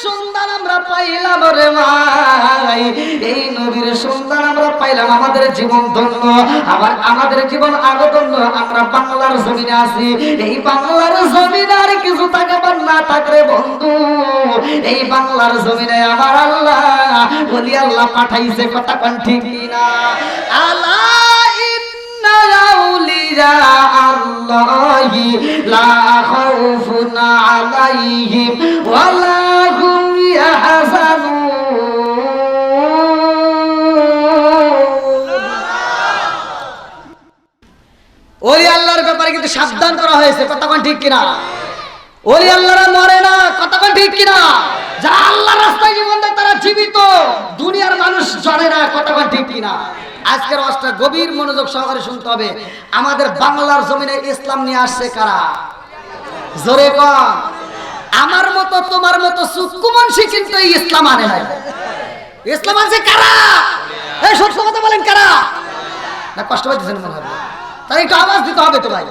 সন্ধান আমরা পাইলাম রে ভাই, এই নবীর সন্ধান আমরা পাইলাম, আমাদের জীবন ধন্য, আবার আমাদের জীবন আরো ধন্য। আমরা বাংলার জমিনে আছি, এই বাংলার জমিনে আর কিছু থাকবার না থাকলে বন্ধু, এই বাংলার জমিনে আমার আল্লাহ বলি আল্লাহ পাঠাইছে, কথা কোন ঠিক কিনা? আলা ইন্না আউলিয়া আল্লাহি লা খাউফুন আলাইহিম ওয়া লা হুম ইয়াহজানুন। ওলি আল্লাহর ব্যাপারে কিন্তু সাবধান করা হয়েছে, কথা কোন ঠিক কিনা? ওলি আল্লাহরা মরে না, কথা কোন ঠিক কিনা? যারা আল্লাহর রাস্তায় জীবন দেয় তারা জীবিত, দুনিয়ার মানুষ জানে না, কথা কোন ঠিক কিনা? আজকের ওয়াজটা গভীর মনোযোগ সহকারে শুনতে হবে। আমাদের বাংলার জমিনে ইসলাম নিয়ে আসছে কারা? জোরে কন। আমার মতো তোমার মতো সুকুমানসি কিন্তু এই ইসলাম আনে নাই। ইসলাম আনছে কারা? এই সত্য কথা বলেন, কারা? না কষ্ট পাইতেছেন মনে হবে, তাই একটু আওয়াজ দিতে হবে তো ভাই,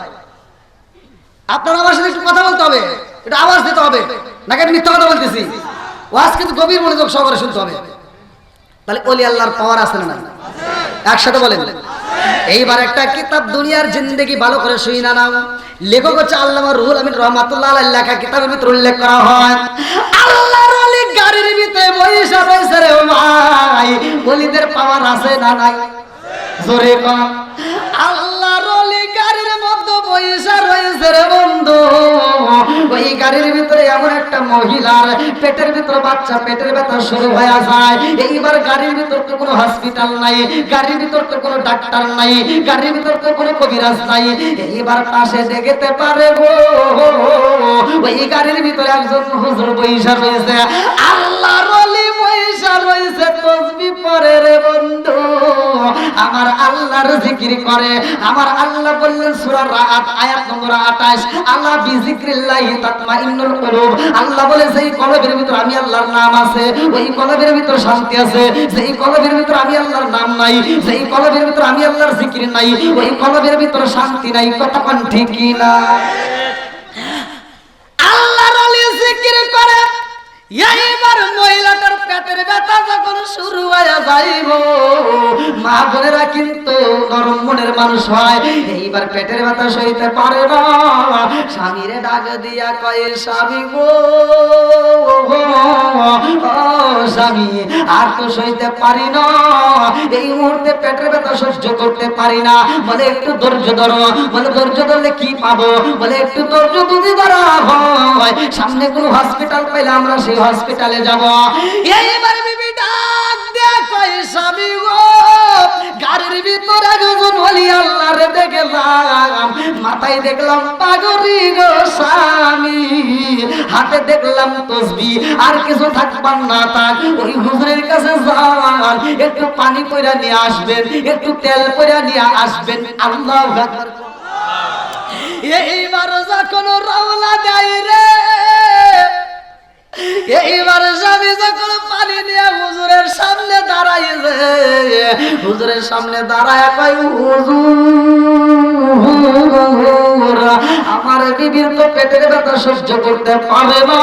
আপনার আমার সাথে একটু কথা বলতে হবে, একটু আওয়াজ দিতে হবে, নাকি আমি মিথ্যা কথা বলতেছি? ওয়াজ কিন্তু গভীর মনোযোগ সহকারে শুনতে হবে। তাহলে ওলি আল্লাহর পাওয়ার আছে না? একসাথে বলেন। এইবার একটা কিতাব দুনিয়ার জিন্দেগি ভালো করে শুই না নাও, লেখক হচ্ছে আল্লামা রুহুল আমিন রাহমাতুল্লাহ আলাইহি লেখা কিতাবের ভিতরে উল্লেখ করা হয়, আল্লাহর ওলি গাড়ির ভিতরে বইসা রয়েছে রে ভাই, ওলিদের পাওয়ার আছে না নাই? জোরে কন। আল্লাহর ওলি গাড়ির মধ্যে বইসা রয়েছে রে বন্ধু, ওই গাড়ির ভিতরে এমন একটা মহিলার পেটের ভিতরে বাচ্চা, পেটের ব্যথা শুরু হয়ে যায়। এইবার গাড়ির ভিতর তো কোনো হসপিটাল নাই, গাড়ির ভিতর তো কোনো ডাক্তার নাই, গাড়ির ভিতর তো কোনো কবিরাজ নাই। এইবার পাশে দেখতে পারে গো, ওই গাড়ির ভিতরে একজন হুজুর বইসা রয়েছে, আল্লাহর ওলি বইসা রয়েছে, তাসবিহ পড়ে রে বন্ধু, আমার আল্লাহর জিকির করে। আমার আল্লাহ বললেন সূরা রাআদ আয়াত নম্বর 28, আল্লাহ বিজিক্রিল্লাহি তাতমাইন্নুল কুলুব, আল্লাহ বলে সেই কলবের ভিতর আমি আল্লাহর নাম আছে, ওই কলবের ভিতর শান্তি আছে। সেই কলবের ভিতর আমি আল্লাহর নাম নাই, সেই কলবের ভিতর আমি আল্লাহর জিকির নাই, ওই কলবের ভিতর শান্তি নাই, কথা কোন ঠিক না? আল্লাহর ওলি জিকির করে। এইবার মহিলাটার পেটের ব্যথা যখন শুরু হয়ে যাইব, মা বোনেরা কিন্তু নরম মনের মানুষ হয়, এইবার পেটের ব্যথা সইতে পারে না, স্বামীরে ডাক দিয়া কয়ে, স্বামী গো, স্বামী আর তো সইতে পারি না, এই মুহূর্তে পেটের ব্যথা সহ্য করতে পারি না, বলে একটু ধৈর্য ধরো। বলে ধৈর্য ধরলে কি পাবো? বলে একটু ধৈর্য যদি ধরা হয়, সামনে কোনো হসপিটাল পাইলে আমরা সেই হসপিটালে যাব। এইবার বিবি ডাক দেয়া কয়, স্বামী গো, গাড়ির ভিতরে একজন ওলি আল্লাহর দেখলাম, মাথায় দেখলাম পাগড়ি গো স্বামী, হাতে দেখলাম তাসবিহ, আর কিছু থাকবার না থাক ওই হুজুরের কাছে যান, একটু পানি পয়রা নিয়ে আসবেন, একটু তেল পয়রা নিয়ে আসবেন। আল্লাহু আকবার। এইবার যখন রওনা দেয় রে, এইবার স্বামী যখন পানি নিয়ে হুজুরের সামনে দাঁড়াইছে, হুজুরের সামনে দাঁড়ায় কয়, হুজুর আমার বিবির তো পেটের ব্যথা সহ্য করতে পারে না,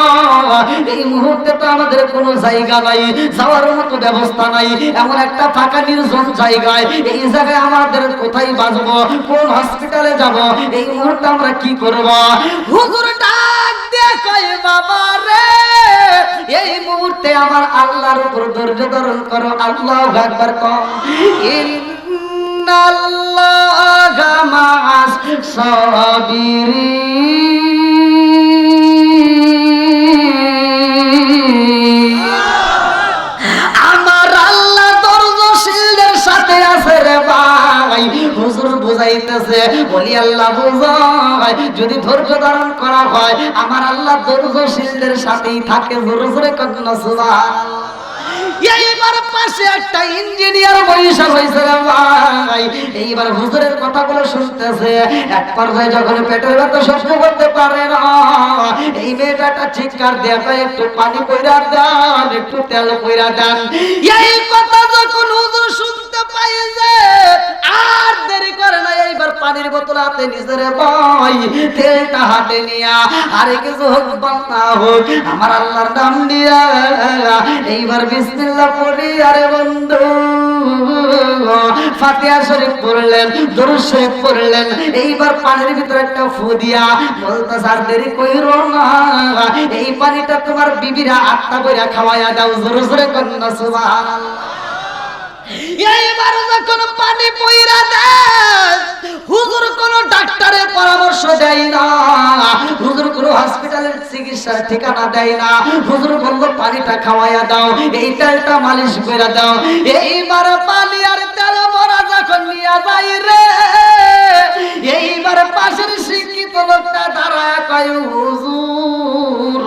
এই মুহূর্তে তো আমাদের কোনো জায়গা নাই, যাওয়ার মতো ব্যবস্থা নাই, এমন একটা ফাঁকা নির্জন জায়গায়, এই জায়গায় আমাদের কোথায় বাঁচবো, কোন হসপিটালে যাব, এই মুহূর্তে আমরা কি করব? হুজুর ডাক দিয়ে কয়, বাবা রে, এই মুহূর্তে আমার আল্লাহর উপর ধৈর্য ধারণ করো। আল্লাহু আকবার কও। ইন্নাল্লাহা মা'আস সাবিরিন, আমার আল্লাহ ধৈর্যশীলদের সাথে আছে রে ভাই। হুজুর বুঝাইতেছে, বলি আল্লাহ বুঝায়, যদি ধৈর্য ধারণ করা হয় আমার আল্লাহ ধৈর্যশীলদের সাথেই থাকে। জোরে জোরে কন্যা সুবহানাল্লাহ। এইবার পাশে একটা ইঞ্জিনিয়ার বৈশা হয়েছে রে ভাই, এইবার হুজুরের কথাগুলো শুনতেছে। এক পর্যায়ে যখন পেটের ব্যথা সহ্য করতে পারে না, এই মেয়েটা চিৎকার দিয়ে কয়, একটু পানি পয়রা দেন, একটু তেল পয়রা দেন। এই কথা যখন হুজুর শুনতে পাইছে আর দেরি করে না, এইবার পানির বোতল হাতে নিজের ভাই তেলটা হাতে নিয়া আরে কিছু হোক বা না হোক আমার আল্লাহর নাম দিয়া এইবার বিসমিল্লাহ পড়ি আরে বন্ধু ফাতিহা শরীফ পড়লেন, দরুদ শরীফ পড়লেন, এইবার পানির ভিতরে একটা ফু দিয়া বলতেছে আর দেরি কইরো না, এই পানিটা তোমার বিবিরা আত্মা কইরা খাওয়ায়া দাও, জোরে জোরে কন্যা সুবহানাল্লাহ। এইবার যখন পানি পইরা দেয় হুজুর কোন ডাক্তারের পরামর্শ দেয় না, হুজুর কোন হসপিটালের চিকিৎসার ঠিকানা দেয় না, হুজুর বলল পানিটা খাওয়ায়া দাও, এই তেলটা মালিশ করে দাও। এইবার পানি আর তেল ভরা যখন নিয়ে যাই রে, এইবার পাশের শিক্ষিত লোকটা দাঁড়ায় কয় হুজুর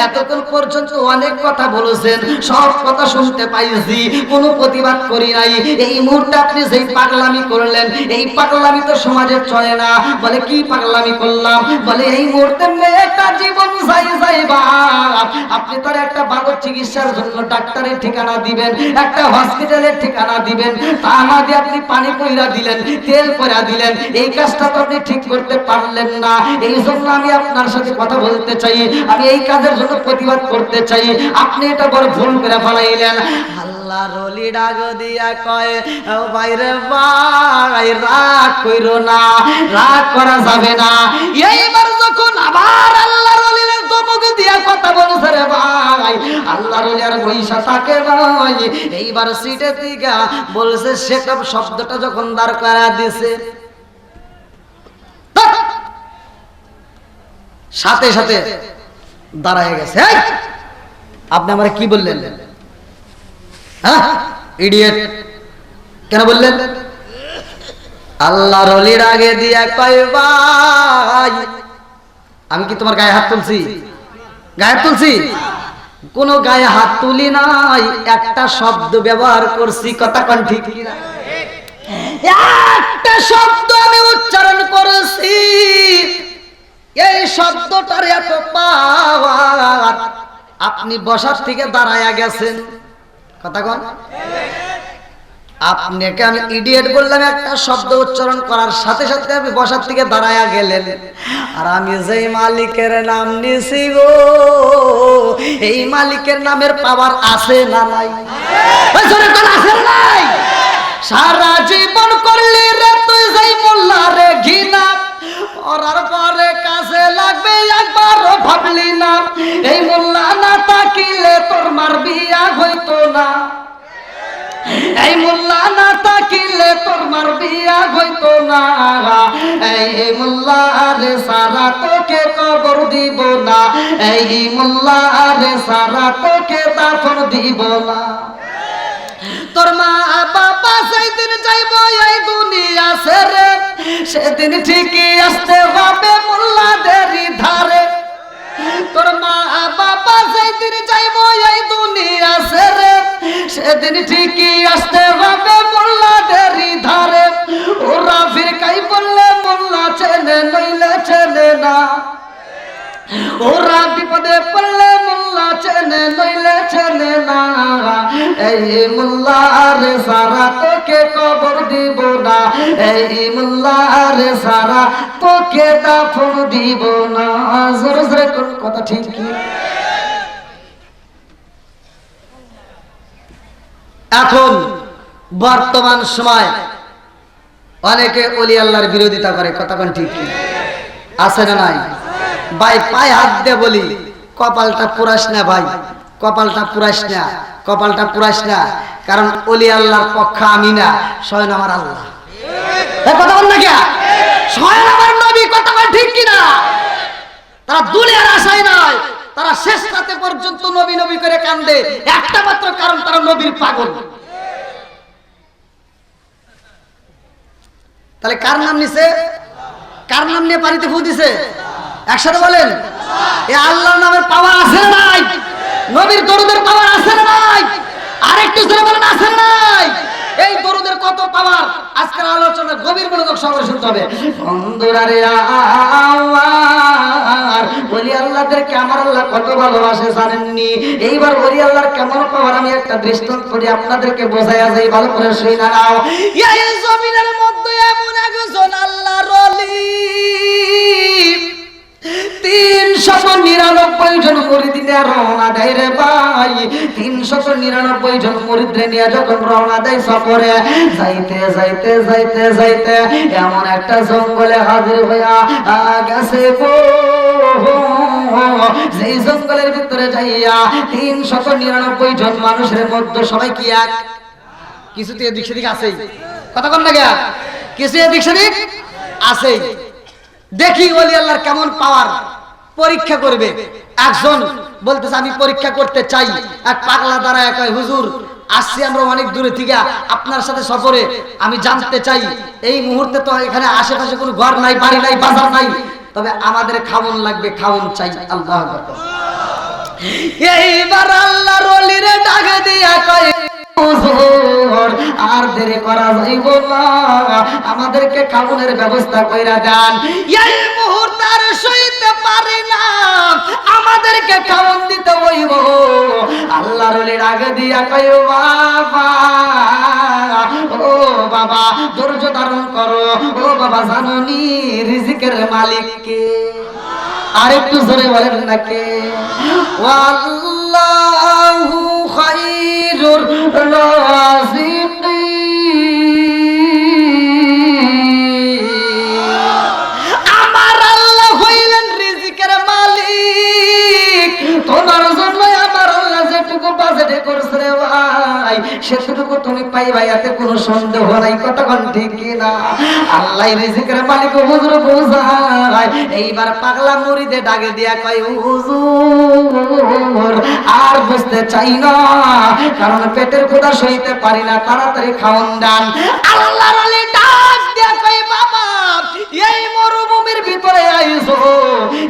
এতক্ষণ পর্যন্ত অনেক কথা বলেছেন, সব কথা শুনতে পাইছি, কোনো প্রতিবাদ করি নাই, এই মুহূর্তে আপনি যেই পাগলামি করলেন এই পাগলামি তো সমাজে চলে না। বলে কি পাগলামি করলাম? বলে এই মুহূর্তে মেয়েটা জীবন যাই যাই বাপ, আপনি তার একটা ভালো চিকিৎসার জন্য ডাক্তারের ঠিকানা দিবেন, একটা হসপিটালের ঠিকানা দিবেন, তা না দিয়ে আপনি পানি পয়রা দিলেন, তেল পয়রা দিলেন, এই কাজটা তো আপনি ঠিক করতে পারলেন না। এই জন্য আমি আপনার সাথে কথা বলতে চাই, আমি এই কাজের জন্য প্রতিবাদ করতে চাই, আপনি এটা বড় ভুল করে ফেলাইলেন। আল্লাহর ওলি ডাক দিয়া কয় ও ভাইরে ভাই রাগ কইরো না, রাগ করা যাবে না। এইবার যখন আবার আল্লাহর ওলির দমক দিয়া কথা বলছে রে ভাই, আল্লাহর ওলি আর বইসা থাকে ভাই, এইবার সিটে দিগা বলছে সেটআপ শব্দটা যখন দাঁড় করা দিছে সাথে সাথে দাঁড়ায় গেছে। আপনি আমার কি বললেন? হ্যাঁ ইডিয়েট কেন বললেন? আল্লাহর ওলির আগে দিয়া কয় ভাই আমি কি তোমার গায়ে হাত তুলছি? গায়ে তুলছি? কোন গায়ে হাত তুলি নাই, একটা শব্দ ব্যবহার করছি, কথা কোন ঠিক কিনা? একটা শব্দ আমি উচ্চারণ করেছি, এই শব্দটার এত পাওয়ার, আপনি বসার থেকে দাঁড়ায়া গেছেন, কথা কোন? আপনাকে আমি ইডিয়েট বললাম, একটা শব্দ উচ্চারণ করার সাথে সাথে আপনি বসার থেকে দাঁড়ায়া গেলেন, আর আমি যেই মালিকের নাম নিছি গো এই মালিকের নামের পাওয়ার আছে না নাই? আছে না নাই? সারা জীবন করলি রে তুই যেই মোল্লা রে ঘৃণা, ওরার পরে কাছে লাগবে একবারও ভাবলি না, এই মোল্লা না তাকিলে তোর মার বিয়া হইতো না, এই মোল্লা না তাকিলে তোর মার বিয়া হইতো না, এই মোল্লা রে সারা তোকে কবর দিব না, এই মোল্লা রে সারা তোকে দাফন দিব না। তোর মা বাবা সেদিন যাইব এই দুনিয়া ছেড়ে, সেদিন ঠিকই আসতে হবে মোল্লাদেরই ধারে, তোর মা বাবা সেদিন যাইব এই দুনিয়া ছেড়ে, সেদিন ঠিকই আসতে হবে মোল্লাদেরই ধারে, ওরা ফিরকাই বললে মোল্লা চেনে নইলে চেনে না, ওরা বিপদে পড়লে মোল্লা চেনে নইলে চেনে না, এই মোল্লা রে সারা তোকে কবর দিব না, এই মোল্লা রে সারা তোকে দাফন দিব না। জোরে জোরে কোন কথা ঠিক কি? এখন বর্তমান সময় অনেকে ওলি আল্লাহর বিরোধিতা করে, কথা কোন ঠিক কি? আছে না নাই? ভাই পায়ে হাত দিয়ে বলি কপালটা পুরাস না ভাই, কপালটা পুরাস না, কপালটা পুরাস না, কারণ ওলি আল্লাহর পক্ষ আমি না, স্বয়ং আমার আল্লাহ। কথা বল না কে? স্বয়ং আমার নবী, কথা বল ঠিক কিনা? তারা দুনিয়ার আশায় নাই, তারা শেষ রাতে পর্যন্ত নবী নবী করে কান্দে, একটা মাত্র কারণ তারা নবীর পাগল। তাহলে কার নাম নিছে? কার নাম নিয়ে পানিতে ফু দিছে? একসাথে বলেন, এই আল্লাহর নামের পাওয়ার আছে না নাই? নবীর দরুদের পাওয়ার আছে না নাই? আরেকটু জোরে বলেন আছে না নাই? এই দরুদের কত পাওয়ার। আজকের আলোচনা গভীর মনোযোগ সহকারে শুনতে হবে। বন্ধুরা রে আমার ওলি আল্লাহদেরকে আমার আল্লাহ কত ভালোবাসে জানেননি? এইবার ওলি আল্লাহর কেমন পাওয়ার আমি একটা দৃষ্টান্ত করে আপনাদেরকে বোঝাইয়া যাই, ভালো করে শুই না নাও। এই জমিনের মধ্যে এমন একজন আল্লাহর ওলি 399 জন মুরিদ নিয়ে রওনা দেয় রে ভাই। 399 জন মুরিদ নিয়ে যখন রওনা দেয় সফরে, যাইতে যাইতে যাইতে যাইতে এমন একটা জঙ্গলে হাজির হইয়া গেছে গো। সেই জঙ্গলের ভিতরে যাইয়া 399 জন মানুষের মধ্যে সবাই কি এক? কিছু তো এদিক সেদিক আছেই, কথা কন না গে, কিছু এদিক সেদিক আছেই। দেখি ওলি আল্লাহর কেমন পাওয়ার, পরীক্ষা করবে। একজন বলতেছে আমি পরীক্ষা করতে চাই। এক পাগলা দাঁড়ায় কয় হুজুর আসছি আমরা অনেক দূরে থেকে আপনার সাথে সফরে, আমি জানতে চাই এই মুহূর্তে তো এখানে আশেপাশে কোনো ঘর নাই, বাড়ি নাই, বাজার নাই, তবে আমাদের খাওন লাগবে, খাওন চাই। আল্লাহু আকবার। এইবার আল্লাহর ওলিরে ডাক দিয়া কয় হুজুর আর দেরি করা যাইব না, আমাদেরকে খাওনের ব্যবস্থা কইরা দেন। এই মুহূর্তে আর সইতে পারি না, আমাদেরকে খাওন দিতে হইব। আল্লাহর ওলি ডাক দিয়া কয় বাবা, ও বাবা ধৈর্য ধারণ করো। ও বাবা জানোনি রিজিকের মালিক কে? আর একটু জোরে বলেন না কে? আল্লাহু খায়রুর রাযিকিন। আমার আল্লাহ হইলেন রিজিকের মালিক। তোমার জন্য আমার আল্লাহ যেটুকু বাজেটে করছে রে ভাই, সেটুকু তুমি পাইবা, এতে কোনো সন্দেহ নাই। কতক্ষণ ঠিক কিনা? আল্লাহ রিজিকের মালিক হুজুর বোঝায়। এইবার পাগলা মুরিদে ডাকে দিয়া কয় হুজুর আর বুঝতে চাই না, কারণ পেটের ক্ষুধা সইতে পারি না, তাড়াতাড়ি খাওন দেন। আল্লাহর ওলি ডাক দিয়া কয় বাবা এই মরুভূমির ভিতরে আইছো,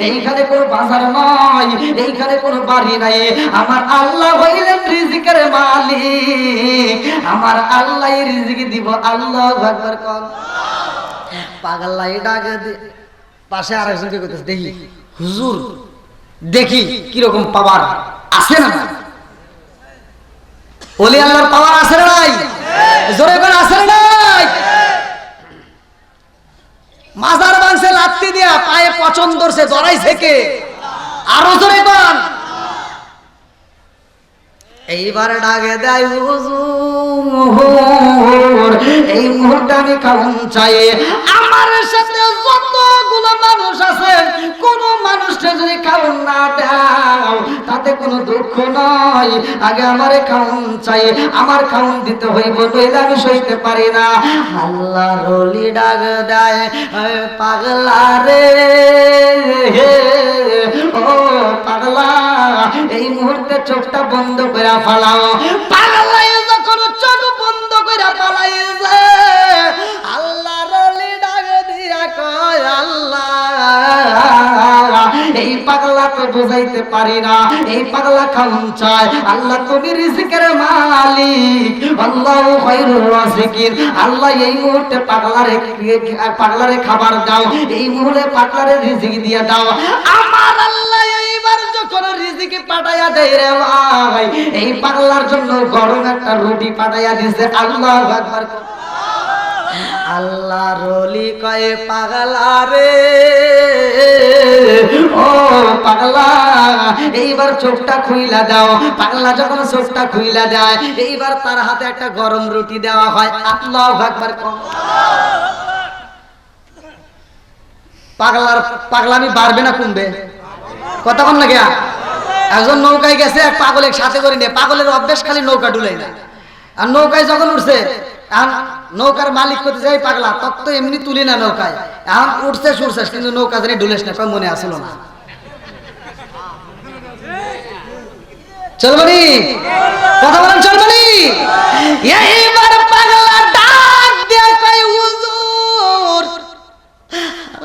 এইখানে কোনো বাজার নাই, এইখানে কোনো বাড়ি নাই, আমার আল্লাহ হইলেন রিজিকের মালিক, আমার আল্লাহ রিজিক দিব। আল্লাহু আকবার কোন। পাগলাই ডাক দিয়ে পাশে আরেকজনকে কইতেছে দেখি হুজুর দেখি কিরকম পাওয়ার আছে না? ওলি আল্লাহর পাওয়ার আছে না নাই? জোরে করে আছে না নাই? মাজার ভাঙছে লাত্তি দিয়া, পায়ে পচন ধরছে, জড়াইছে কে? আরো জোরে কোন। এইবার ডাকে দেয় হুজুর এই মুহূর্তে আমি খাওন চাই। আমার সাথে যতগুলো মানুষ আছে কোন মানুষটা যদি খাওন না দাও তাতে কোনো দুঃখ নয়, আগে আমারে খাওন চাই, আমার খাওন দিতে হইব, নইলে আমি সইতে পারি না। আল্লাহর ওলি ডাক দেয় পাগলা রে, ও পাগলা এই মুহূর্তে চোখটা বন্ধ করে ফালাও। পাগলাই যখন চোখ বন্ধ করে ফালাইছে আল্লাহর ওলি ডাক দিয়া কয় আল্লাহ এই পাগলা তো বুঝাইতে পারি না, এই পাগলা খাওন চায়। আল্লাহ তুমি রিজিকের মালিক, আল্লাহু খায়রুর রাযিকিন। আল্লাহ এই মুহূর্তে পাগলারে খাবার দাও, এই মুহূর্তে পাগলারে রিজিক দিয়া দাও। আমার আল্লাহ এইবার যখন রিজিক পাঠাইয়া দেয় রে ভাই, এই পাগলার জন্য গরম একটা রুটি পাঠাইয়া দিছে। আল্লাহু আকবার। আল্লাহর ওলি কয় পাগলা রে, ও পাগলা এইবার চোখটা খুইলা দাও। পাগলা যখন চোখটা খুইলা দেয় এইবার তার হাতে একটা গরম রুটি দেওয়া হয়। আল্লাহু আকবার। পাগলার পাগলামি বাড়বে না কমবে? কথা বল না গিয়া। একজন নৌকায় গেছে, এক পাগলের সাথে করে নিয়ে, পাগলের অভ্যাস খালি নৌকা ডুলাই না, আর নৌকায় যখন উঠছে নৌকার মালিক করতে যাই পাগলা তত এমনি তুলি না নৌকায়, এখন উঠছে সুরছিস কিন্তু নৌকা জানি ডুলেস না, কয় মনে আসলো না। চলবনি কথা বলেন, চলবনি। এইবার পাগলা ডাক দিয়া কয় হুজুর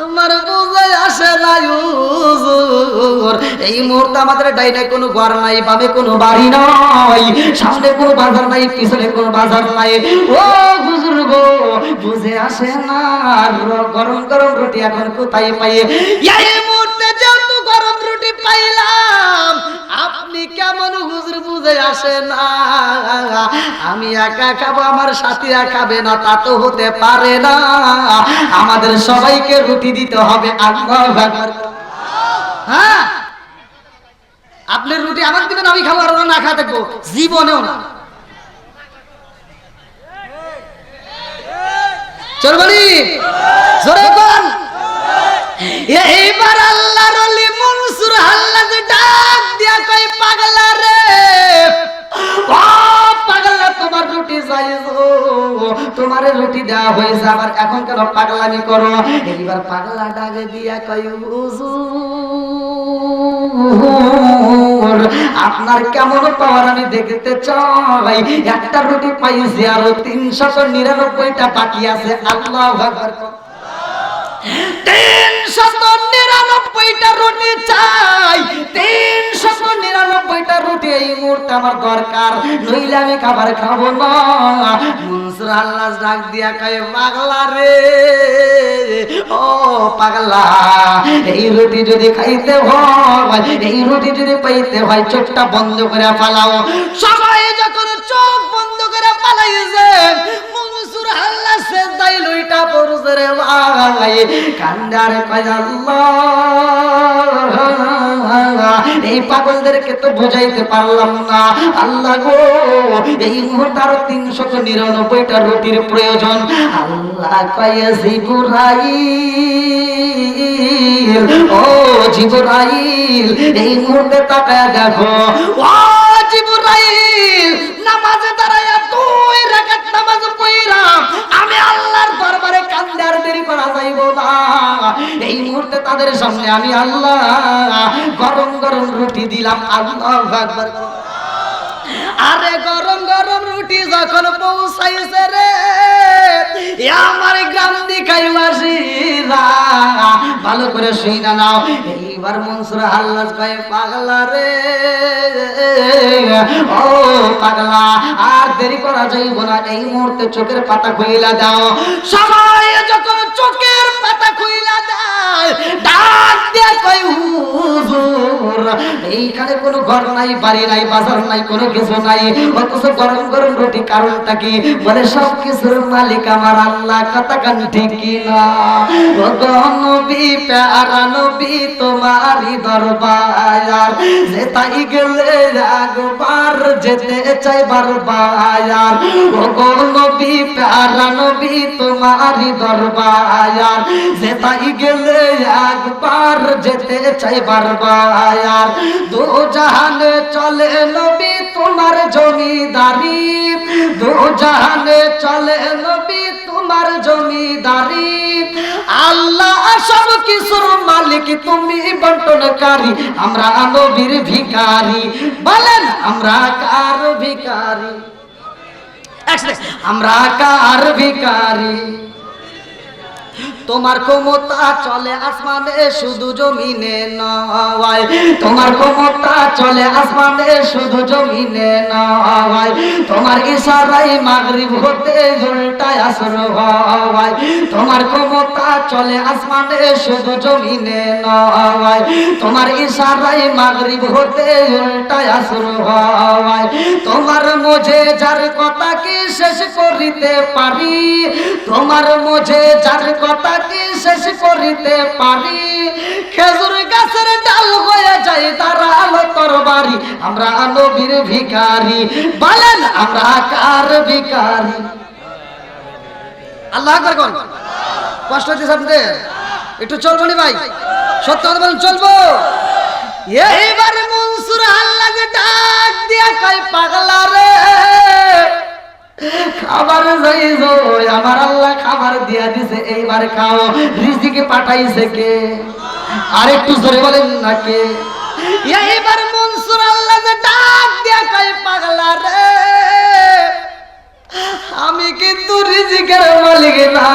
আমার বুঝাই আসে না হুজুর, এই মুহূর্তে আমাদের ডাইনে কোনো ঘর নাই, বামে কোনো বাড়ি নাই, সামনে কোনো বাজার নাই, পিছনে কোনো বাজার নাই। ও বুজুর্গ বুঝে আসে না গরম গরম রুটি এখন কোথায় পাই। এই মুহূর্তে যেহেতু গরম রুটি পাইলাম, আপনি কেমন হুজুর বুঝে আসে না? আমি একা খাবো, আমার সাথীরা খাবে না, তা তো হতে পারে না। আমাদের সবাইকে রুটি দিতে হবে। আল্লাহু আকবার। হ্যাঁ, আপনি রুটি আমাকে দিবেন, আমি খাবো আর না খা থাকবো? জীবনেও না। চলবনি জোরে কোন। এইবার আল্লাহর ওলি মনসুর হাল্লাজ ডাক দিয়া কই, পাগলা রে, ও পাগলা, তোমার রুটি চাইছো, তোমার রুটি দেওয়া হয়েছে, আবার এখন কেন পাগলামি করো? এইবার পাগলা ডাক দিয়া কই, হুজুর আপনার কেমন পাওয়ার আমি দেখতে চাই। একটা রুটি পাইছি, আরো 399টা বাকি আছে। আল্লাহু আকবার। 399টা রুটি চাই, 399টা রুটি এই মুহূর্তে আমার দরকার, নইলে আমি খাবার খাবো না। মনসুর আল্লাহ ডাক দিয়া কয়, পাগলা রে, ও পাগলা, এই রুটি যদি খাইতে হয়, এই রুটি যদি পাইতে হয়, চোখটা বন্ধ করে পালাও। সবাই যখন চোখ বন্ধ করে পালাইছে, মনসুর আল্লাহ সেজদায় লইটা পড়ছে রে ভাই, কান্দার কয়, আল্লাহ এই পাগলদেরকে তো বুঝাইতে পারলাম না। আল্লাহ গো, এই মুহূর্তে আরো 399টা রুটির প্রয়োজন। আল্লাহ কয়, জিবরাইল, ও জিবরাইল, এই মুহূর্তে তাকায়া দেখো। ও জিবরাইল, নামাজে দাঁড়ায়া 2 রাকাত নামাজ পড়া আমি আল্লাহর দরবারে কান্দে, আর দেরি করা যাইব না। এই মুহূর্তে তাদের সামনে আমি আল্লাহ গরম গরম রুটি দিলাম। আল্লাহু আকবার। আরে গরম গরম রুটি যখন পৌঁছাইছে রে, আমার গ্রাম দিখাইবাসীরা ভালো করে শুইনা নাও। এইবার মনসুর আল্লাহ কয়, পাগলা রে, ও পাগলা, আর দেরি করা যাইব না, এই মুহূর্তে চোখের পাতা খুইলা দাও। সবাই যখন চোখের পাতা খুইলা দেয়, ডাক দিয়ে কয়, হুজুর এইখানে কোনো ঘর নাই, বাড়ি নাই, বাজার নাই, কোনো কিছু নাই, অথচ গরম গরম রুটি, কারণটা কি? বলে সব কিছুর মালিক আমার আল্লাহ। কথা কান ঠিক কিনা? ও নবী, প্যারা নবী, তোমারই দরবার যেতাই গেলে একবার যেতে চাই বারবার। ও নবী, প্যারা নবী, তোমারই দরবার যেতাই গেলে একবার যেতে চাই বারবার। দু জাহানে চলে নবী তোমার জমিদারি, দু জাহানে চলে নবী তোমার জমিদারি। আল্লাহ সব কিছুর মালিক, তুমি বন্টনকারী, আমরা নবীর ভিখারি। বলেন আমরা কার ভিখারি? আমরা কার ভিখারি? তোমার ক্ষমতা চলে আসমানে, শুধু জমিনে নয়। তোমার ক্ষমতা চলে আসমানে, শুধু জমিনে নয়। তোমার ইশারায় মাগরিব হতে উল্টায় আসর হয়। তোমার ক্ষমতা চলে আসমানে, শুধু জমিনে নয়। তোমার ইশারায় মাগরিব হতে উল্টায় আসর হয়। তোমার মধ্যে যার কথা কি শেষ করিতে পারি? তোমার মধ্যে যার কথা কি শেষ করিতে পারি? খেজুর গাছের ডাল হয়ে যায় দাঁড়ালো তরবারি। আমরা নবীর ভিখারি। বলেন আমরা কার ভিখারি? আল্লাহ আকবার কোন। কষ্ট হচ্ছে আপনাদের? একটু চলবো নি ভাই? সত্য কথা বলেন, চলবো? এইবার মনসুর আল্লাহ যে ডাক দিয়া কয়, পাগলা রে, খাবার যাইছো, আমার আল্লাহ খাবার দিয়া দিছে, এইবার খাও। রিজিকে পাঠাইছে কে? আর একটু জোরে বলেন না কে? এইবার মনসুর আল্লাহ যে ডাক দিয়া কয়, পাগলা রে, আমি কিন্তু রিজিকের মালিক না,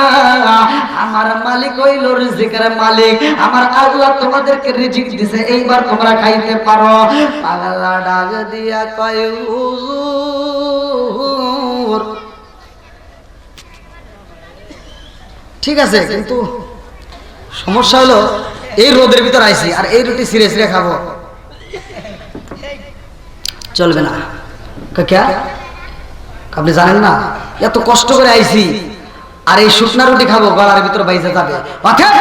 আমার মালিক হইল রিজিক। রিজিকের মালিক আমার আল্লাহ তোমাদেরকে রিজিক দিছে, এইবার তোমরা খাইতে পারো। পাগলা ডাক দিয়া কয় হুজুর ঠিক আছে, কিন্তু সমস্যা হলো এই রোদের ভিতর আইছি আর এই রুটি ছিঁড়ে ছিঁড়ে খাবো, চলবে না। ক্যা আপনি জানেন না এত কষ্ট করে আইছি আর এই শুকনা রুটি খাবো, গলার ভিতর বাইজে যাবে, অর্থাৎ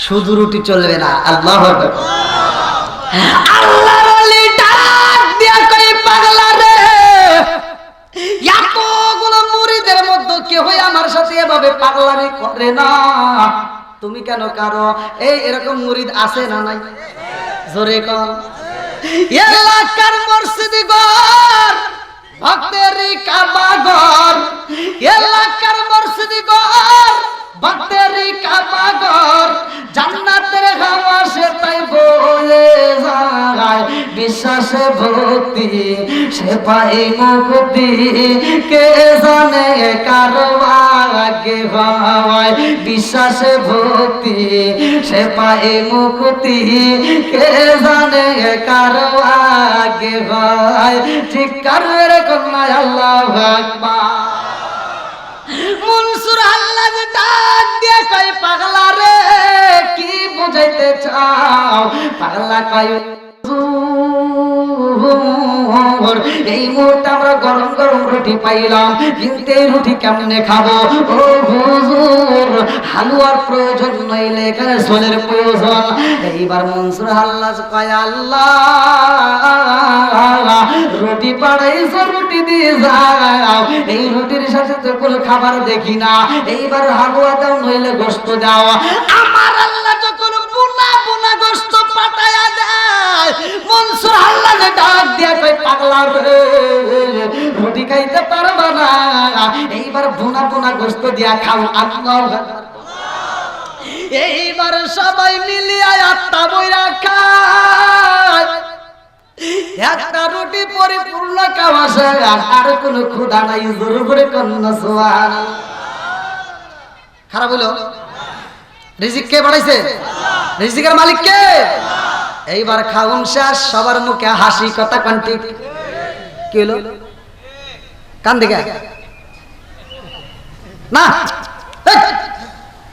শুধু রুটি চলবে না। আল্লাহু আকবার। আল্লাহর ওলি ডাক দিয়া কই পাগলা রে, এতগুলো মুরিদের মধ্যে কেউ আমার সাথে এভাবে পাগলামি করে না, তুমি কেন কারো? এই এরকম মুরিদ আছে না নাই? জোরে কোন। এলাকার মসজিদ ঘর ভক্তেরই কাবা ঘর, এলাকার মসজিদ ঘর ভক্তেরই কাবা ঘর, জান্নাতের হাওয়া সে তাই বয়ে যায়, বিশ্বাসে ভক্তি সে পায় মুক্তি, কে জানে কার ভাগ্যে হয়, বিশ্বাসে ভক্তি সে পায় মুক্তি, কে জানে কার ভাগ্যে হয়। ঠিক কার কন্যা আল্লাহু আকবার। মনসুর আল্লাহ ডাক দিয়ে কয় পাগলা রে কি বুঝাইতে চাও? পাগলা কয় এই মুহূর্তে আমরা গরম গরম রুটি পাইলাম, কিন্তু এই রুটি কেমনে খাবো? ও হুজুর হালুয়ার প্রয়োজন নইলে এখানে ঝোলের প্রয়োজন। এইবার মনসুর আল্লাহ কয় আল্লাহ রুটি পাড়াইছো, রুটি দিয়ে যাও, এই রুটির সাথে তো কোনো খাবার দেখি না, এইবার হালুয়া দাও নইলে গোশত দাও। আমার আল্লাহ যখন বুনা বুনা গোশত পাঠায়া দেয়, মনসুর আল্লাহ ডাক দিয়া কই পাগলা রে রুটি খাইতে পারবা না, এইবার বুনা বুনা গোশত দিয়া খাও। আল্লাহু আকবার। এইবার সবাই মিলিয়া আত্মা বইরা খায়, একটা রুটি পরিপূর্ণ খাওয়া শেষ, আর কোনো ক্ষুধা নাই। জোরে জোরে কন্যা সুবহানাল্লাহ। খারাপ হলো? রিজিক কে বাড়াইছে? রিজিকের মালিক কে? এইবার খাওন শেষ, সবার মুখে হাসি, কথা কোন ঠিক? কি হলো? কান দিকে না,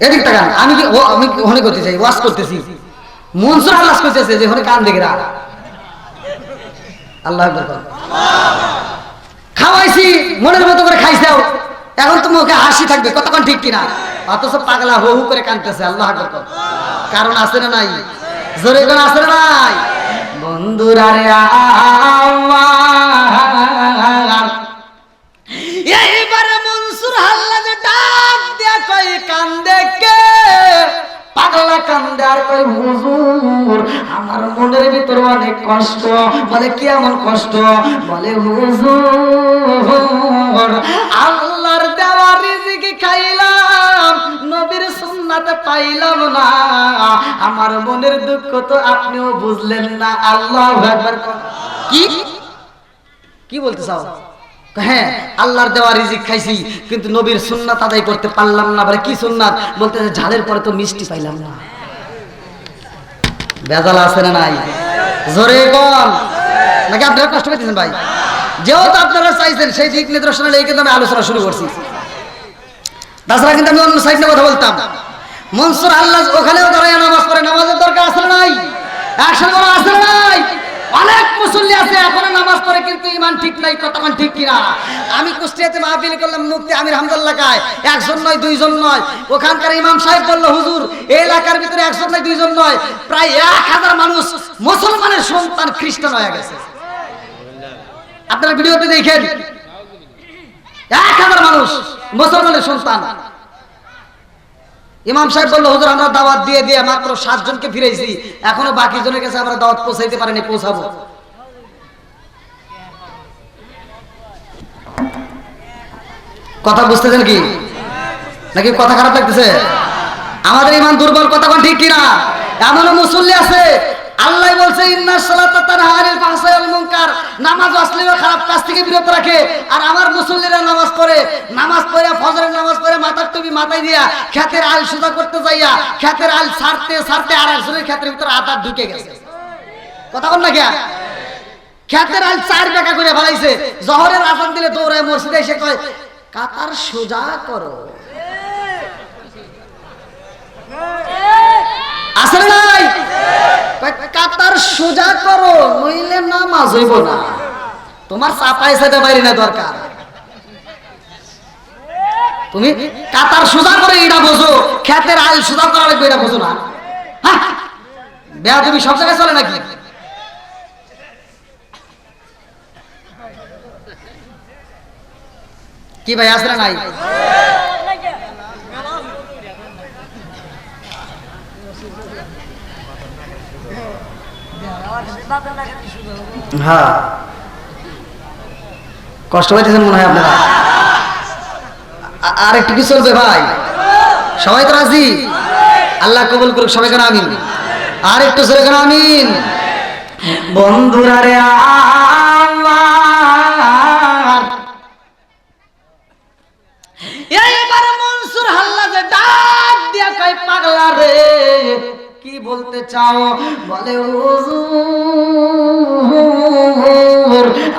এদিক টাকা। আমি কি আমি ওখানে করতে চাই, ওয়াজ করতেছি, মনসুর আল্লাহ করতেছে যে ওখানে কান দিকে রা। আল্লাহু আকবার। খাওয়াইছি মনের মতো করে খাইছাও, এখন তো মুখে হাসি থাকবে, কতক্ষণ ঠিক কিনা? অথচ পাগলা হু হু করে কাঁদতেছে। আল্লাহু আকবার। কারণ আছে না নাই? জোরে কোন আছে না নাই? বন্ধুরা রে এইবারে মনসুর আল্লাহ ডাক দিয়া কই কান্দে কে? পাগলা কান্দে আর কই হুজুর আমার মনের ভিতর অনেক কষ্ট। বলে কি এমন কষ্ট? বলে হুজুর আল্লাহর দেওয়া রিজিক খাইলাম, নবীর সুন্নাতে পাইলাম না, আমার মনের দুঃখ তো আপনিও বুঝলেন না। আল্লাহু আকবার। কি কি বলতে চাও? হ্যাঁ আল্লাহর দেওয়া রিজিক খাইছি, কিন্তু নবীর সুন্নাত আদায় করতে পারলাম না। বলে কি সুন্নাত? বলতে ঝালের পরে তো মিষ্টি পাইলাম না। বেজাল আছে না নাই? জোরে কোন। নাকি আপনারা কষ্ট পাইতেছেন ভাই? যেহেতু আপনারা চাইছেন সেই দিক নির্দেশনা নিয়ে কিন্তু আমি আলোচনা শুরু করছি। তাছাড়া কিন্তু আমি অন্য সাইড নিয়ে কথা বলতাম। মনসুর আল্লাহ ওখানেও দাঁড়ায় নামাজ পড়ে, নামাজের দরকার আছে না নাই? একসাথে বলা আছে না নাই? অনেক মুসল্লি আছে এখনো নামাজ পড়ে, কিন্তু ইমান ঠিক নাই। কতক্ষণ ঠিক কিনা? আমি কুষ্টিয়াতে মাহফিল করলাম, মুফতি আমির হামদুল্লাহ কায়, একজন নয় দুইজন নয়, ওখানকার ইমাম সাহেব বলল হুজুর এই এলাকার ভিতরে একজন নয় দুইজন নয়, প্রায় 1000 মানুষ মুসলমানের সন্তান খ্রিস্টান হয়ে গেছে। আপনারা ভিডিওতে দেখেন 1000 মানুষ মুসলমানের সন্তান। ইমাম সাহেব বলল হুজুর আমরা দাওয়াত দিয়ে দিয়ে মাত্র 7 জনকে ফিরাইছি, এখনো বাকি জনের কাছে আমরা দাওয়াত পৌঁছাইতে পারিনি, পৌঁছাবো। কথা বুঝতেছেন কি নাকি কথা খারাপ লাগতেছে? আমাদের ইমান দুর্বল, কথা কোন ঠিক কিনা? এমনও মুসল্লি আছে আল্লাহ বলছে ইন্নাস সালাতা তানহা আনিল ফাহশাই ওয়াল মুনকার, নামাজ অশ্লীল খারাপ কাজ থেকে বিরত রাখে। আর আমার মুসল্লিরা নামাজ পড়ে ফজরের নামাজ পড়ে মাথার টুপি মাথায় দিয়া ক্ষেতের আল সোজা করতে যাইয়া ক্ষেতের আল ছাড়তে আর একজনের ক্ষেতের ভিতরে আদার ঢুকে গেছে। কথা বল না কে? ক্ষেতের আল 4 টাকা করে ফেলাইছে। জহরের আজান দিলে দৌড়ায় মসজিদে এসে কয় কাতার সোজা করো। আসলে নাই কাতার সোজা করো নইলে নামাজ হইব না। তোমার চাপাই সাথে বাইরে না দরকার, তুমি কাতার সোজা করে এটা বোঝো, ক্ষেতের আল সোজা করা লাগবে এটা বোঝো না। হ্যাঁ বেয়া তুমি সব জায়গায় চলে নাকি? কি ভাই আসলে নাই? হ্যাঁ কষ্ট পাইতেছেন মনে হয় আপনারা। আর একটু কি চলবে ভাই? সবাই তো রাজি? আল্লাহ কবুল করুক সবাই কেন আমিন। আর একটু জোরে কেন আমিন। বন্ধুরা রে আমার এইবার মনসুর হাল্লাজে ডাক দিয়া কই পাগলা রে কি বলতে চাও? বলে হুজুর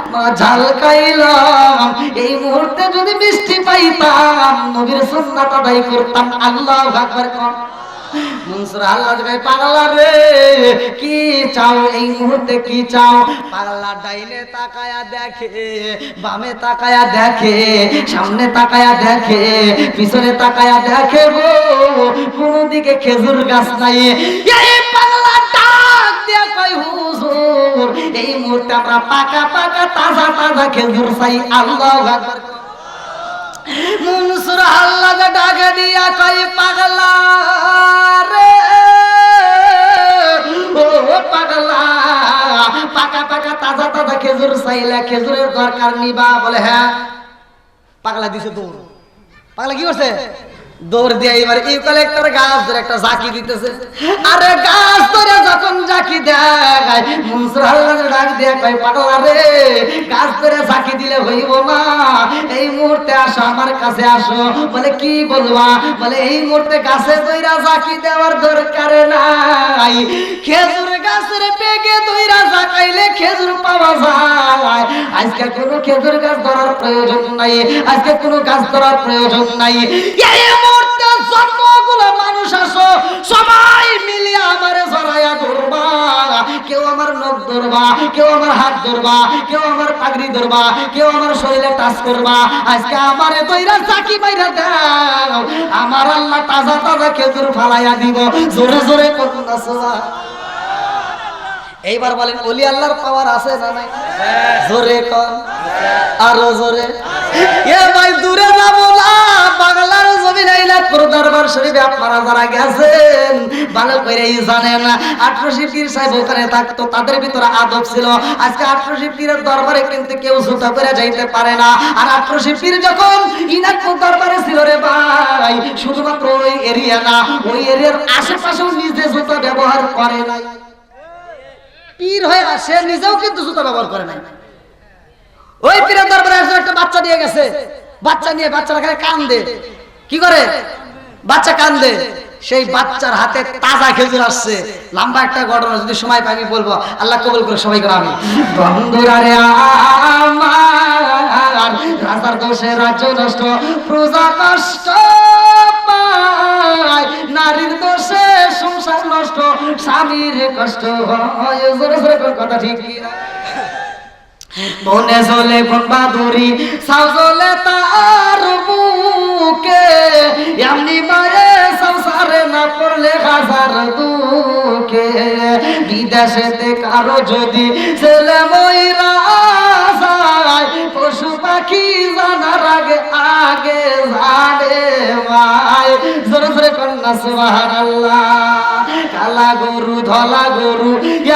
আমরা ঝাল খাইলাম, এই মুহূর্তে যদি মিষ্টি পাইতাম নবীর সুন্নাত আদায় করতাম। আল্লাহু আকবার। মনসুর আল্লাহ ভাই পাগলা রে কি চাও এই মুহূর্তে কি চাও? পাগলা ডাইনে তাকায়া দেখে, বামে তাকায়া দেখে, সামনে তাকায়া দেখে, পিছনে তাকায়া দেখে গো কোন দিকে খেজুর গাছ নাই। এই পাগলা ডাক দিয়া কই হুজুর এই মুহূর্তে আমরা পাকা পাকা তাজা তাজা খেজুর চাই। আল্লাহু আকবার। মনসুর আল্লাহ ডাকে দিয়া কই পাগলা রে ও পাগলা পাকা পাকা তাজা তাজা খেজুর চাইলা, খেজুরের দরকার নিবা? বলে হ্যাঁ। পাগলা দিছে দৌড়। পাগলা কি করছে? দৌড় দিয়ে এবার ইউক্যালিপ্টাস গাছ ধরে একটা জাকি দিতেছে। আরে গাছ ধরে যখন জাকি দেয় মনসুর আল্লাহ ডাক দিয়ে কয় পাগলা রে গাছ ধরে জাকি দিলে হইব না, এই মুহূর্তে আসো আমার কাছে আসো। বলে কি বলবা? বলে এই মুহূর্তে গাছে দইরা জাকি দেওয়ার দরকার নাই, খেজুর গাছের পেকে দইরা জাকাইলে খেজুর পাওয়া যায়। আজকে কোনো খেজুর গাছ ধরার প্রয়োজন নাই, আজকে কোনো গাছ ধরার প্রয়োজন নাই। এই মুহূর্তে যতগুলো মানুষ আসো সবাই মিলে আমারে জড়াইয়া ধরবা। কেউ আমার নখ ধরবা, কেউ আমার হাত ধরবা, কেউ আমার পাগড়ি ধরবা, কেউ আমার শরীরে টাচ করবা। আজকে আমারে দইরা চাকি বাইরা দাও, আমার আল্লাহ তাজা তাজা খেজুর ফালাইয়া দিব। জোরে জোরে করুন না সুবহান। এইবার বলেন ওলি আল্লাহর পাওয়ার আছে না নাই? জোরে কর, আরো জোরে। এ ভাই দূরে যাবো না, বাংলার জমিন আইলাদপুর দরবার শরীফে আপনারা যারা গেছেন ভালো করেই জানেন 18 পীর সাহেব ওখানে থাকতো, তাদের ভিতরে আদব ছিল। আজকে 18 পীরের দরবারে কিন্তু কেউ জুতা পরে যাইতে পারে না। আর 18 পীর যখন ইনাদপুর দরবারে ছিল রে ভাই, শুধুমাত্র ওই এরিয়া না, ওই এরিয়ার আশেপাশেও নিজে জুতা ব্যবহার করে নাই। পীর হয়ে আসে নিজেও কিন্তু জুতা ব্যবহার করে নাই। ওই পীরের দরবারে একটা বাচ্চা দিয়ে গেছে, বাচ্চা নিয়ে বাচ্চারা খালি কান্দে। কি করে? বাচ্চা কান্দে। সেই বাচ্চার হাতে তাজা খেজুর আসছে। লম্বা একটা ঘটনা, যদি সময় পাই আমি বলবো। আল্লাহ কবুল করে সবাই করে আমি। বন্ধুরা রে আমার রাজার দোষে রাজ্য নষ্ট, প্রজা কষ্ট পায়, নারীর দোষে সংসার নষ্ট, স্বামীর কষ্ট হয়। জোরে জোরে কথা ঠিক কি না? মনে চলে কোন বাদুরি সাউ চলে তার বুকে, এমনি মায়ে সংসারে না পড়লে হাজার দুঃখে। বিদেশেতে কারো যদি ছেলে ময়রা যায়, পশু পাখি জানার আগে আগে জানে ভাই। জোরে জোরে কন্যা সুবহানাল্লাহ। কালা গরু ধলা গরু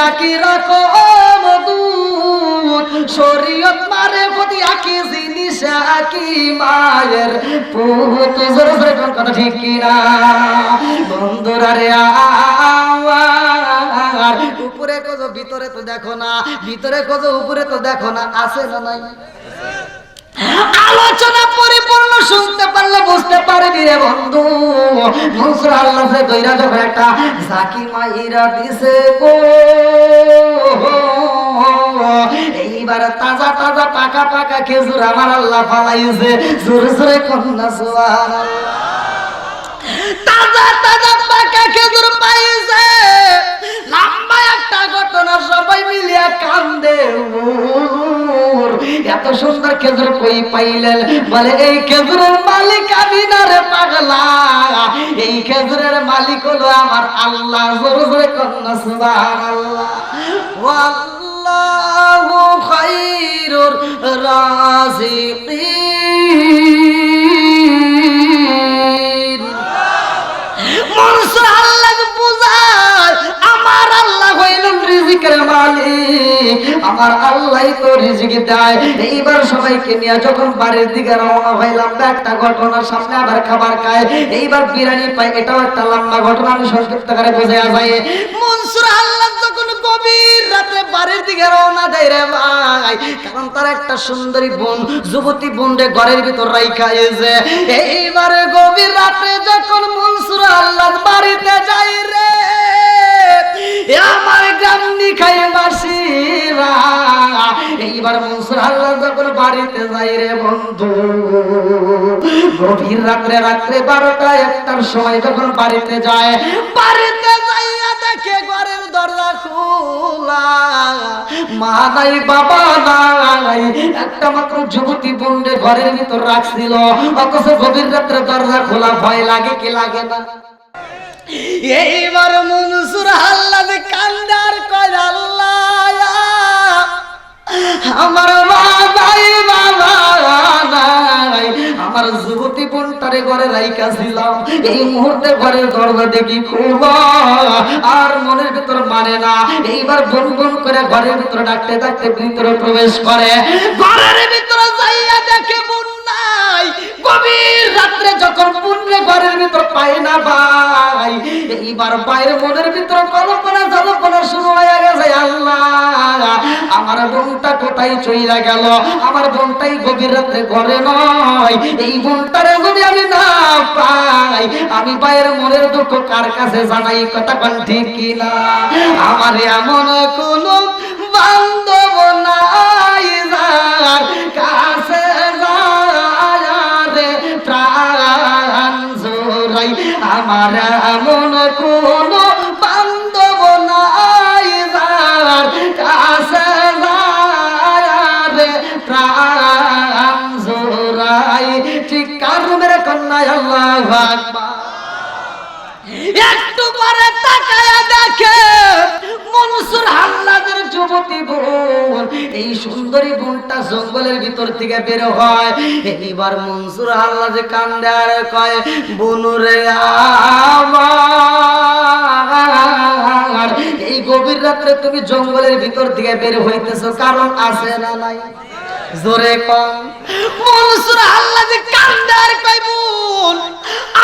একই রকম দুধ, শরীয়ত মারে প্রতি একই জিনিস একই মায়ের পুত। জোরে জোরে কথা ঠিক কিনা? বন্ধুরা রে আমার উপরে উপরে খোঁজো ভিতরে তো দেখো না, ভিতরে খোঁজো উপরে তো দেখো না, আছে না নাই? আলোচনা পরিপূর্ণ শুনতে পারলে বুঝতে পারবি রে বন্ধু। মনসুর আল্লাহ সে দইরা যখন একটা জাকি মাইরা দিছে গো, এইবার তাজা তাজা পাকা পাকা খেজুর আমার আল্লাহ ফালাইছে, জোরে জোরে কন্যা সুবহানাল্লাহ। তাজা তাজা পাকা খেজুর পাইছে, লম্বা একটা ঘটনা, সবাই মিলিয়া কান্দে। এত সুন্দর খেজুর কই পাইলেন? বলে এই খেজুরের মালিক আমি না রে পাগলা, এই খেজুরের মালিক হলো আমার আল্লাহ। জোরে জোরে কন্যা সুবহানাল্লাহ। ওয়াল্লাহু খায়রুর রাযিকিন। মনসুর আল্লাহ বুঝায় আমার আল্লাহ হইলেন রিজিকের মালিক, আমার আল্লাহই তো রিজিক দেয়। এইবার সবাইকে নিয়ে যখন বাড়ির দিকে রওনা হইলাম, একটা ঘটনার সামনে আবার খাবার খায়, এইবার বিরিয়ানি পাই, এটাও একটা লম্বা ঘটনা, আমি সংক্ষিপ্ত করে বোঝা যায়। মনসুর আল্লাহ যখন গভীর রাতে বাড়ির দিকে রওনা দেয় রে ভাই, কারণ তার একটা সুন্দরী বোন, যুবতী বোন রে ঘরের ভিতর রাইখা এসে, এইবার গভীর রাতে যখন মনসুর আল্লাহ বাড়িতে যাই রে, আমার গান্নি খাই বাসিরা। এইবার মনসুর আল্লাহ যখন বাড়িতে যাই রে বন্ধু, গভীর রাত্রে 12টা-1টার সময় যখন বাড়িতে যায়, বাড়িতে যাইয়া দেখে ঘরের দরজা খোলা, মা নাই বাবা নাই, একটা মাত্র যুবতী বোনরে ঘরের ভিতর রাখছিল, অথচ গভীর রাত্রে দরজা খোলা। ভয় লাগে কি লাগে না? এইবার মনসুর আল্লাহ কান্দে আর কয় আল্লাহ আমার বাবাই বাবা নাই, আমার যুবতী বোনটারে ঘরে রাইখা ছিলাম, এই মুহূর্তে ঘরের দরজা দেখি খোলা, আর মনের ভিতর মানে না। এইবার বোন বোন করে ঘরের ভিতরে ডাকতে ডাকতে ভিতরে প্রবেশ করে, ঘরের ভিতরে যাইয়া দেখে বোন নাই। গভীর রাত্রে যখন বোনরে ঘরের ভিতর পায় না ভাই, এইবার বাইরে মনের ভিতর কল্পনা জল্পনা শুরু হয়ে গেছে, আল্লাহ আমার বোনটা কোথায় চইলা গেল, আমার বোনটাই গভীর রাত্রে ঘরে নয়, এই বোনটারে যদি আমি না পাই, আমি বাইরের মনের দুঃখ কার কাছে জানাই? কথা কোন ঠিক কিনা? আমার এমন কোন বান্ধব নাই যার কাছে যায় প্রাণ জোড়াই, আমার এমন কোন বান্ধব নাই যার কাছে প্রাণ জোড়াই। ঠিক কারণ মেরে কন্যায় আল্লাহু আকবার। একটু পরে তাকায়া দেখে মনসুর আল্লাহর যুবতী বোন, এই সুন্দরী বোনটা জঙ্গলের ভিতর থেকে বের হয়। এইবার মনসুর আল্লাহ যে কান্দে আর কয়, বোনুরে আমার, এই গভীর রাত্রে তুমি জঙ্গলের ভিতর থেকে বের হইতেছো, কারণ আছে না নাই? জোরে কম। মনসুর আল্লাহ যে কান্দে আর কয়, বোন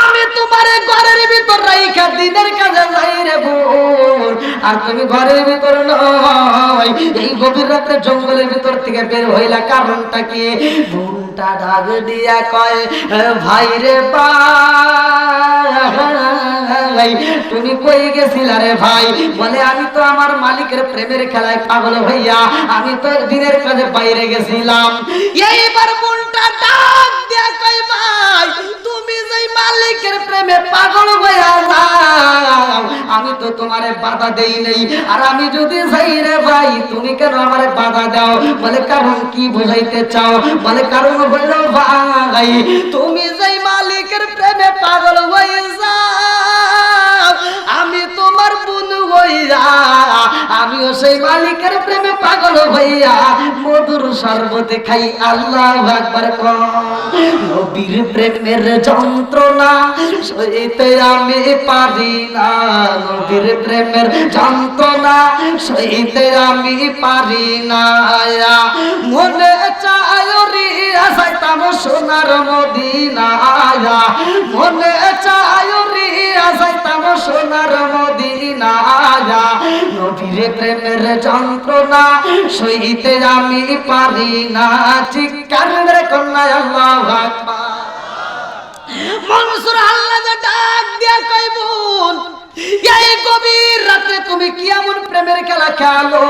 আমি তোমারে ঘরের ভিতর রাইখা দিনের কাজে যাই রে বোন, আর তুমি ঘরের ভিতর নয়, এই গভীর রাতে জঙ্গলের ভিতর থেকে বের হইলা, কারণটা কি? বোনটা ডাক দিয়া কয়, ভাই রে ভাই তুমি কই গেছিলা রে ভাই? বলে আমি তো আমার মালিকের প্রেমের খেলায় পাগল হইয়া আমি তো দিনের কাজে বাইরে গেছিলাম। এইবার বোনটা ডাক দিয়া কয়, ভাই তুমি যেই মালিকের প্রেমে পাগল হইয়া যাও, আমি তো তোমারে বাধা দেই নাই, আর আমি যদি যাই রে ভাই তুমি কেন আমারে বাধা দাও? বলে কারণ কি বুঝাইতে চাও? বলে কারণ হইল ভাই তুমি যেই মালিকের প্রেমে পাগল হয়ে যাও, আমি তোমার বোন হইয়া আমিও সেই মালিকের প্রেমে পাগল হইয়া মধুর শরবত খাই। আল্লাহু আকবার। নবীর প্রেমের যন্ত্রণা সইতে আমি পারি না, নবীর প্রেমের যন্ত্রণা সইতে আমি পারি না, মনে চায় রিয়া যাইতাম সোনার মদিনা, মনে চায় রিয়া নিয়ে যাইতাম সোনার মদিনা, নবীর প্রেমের যন্ত্রণা সইতে আমি পারি না। চিৎকার মেরে কন্যা আল্লাহু আকবার। মনসুর আল্লাহ ডাক দিয়া কই বোন, এই গভীর রাতে তুমি কি এমন প্রেমের খেলা খেলো?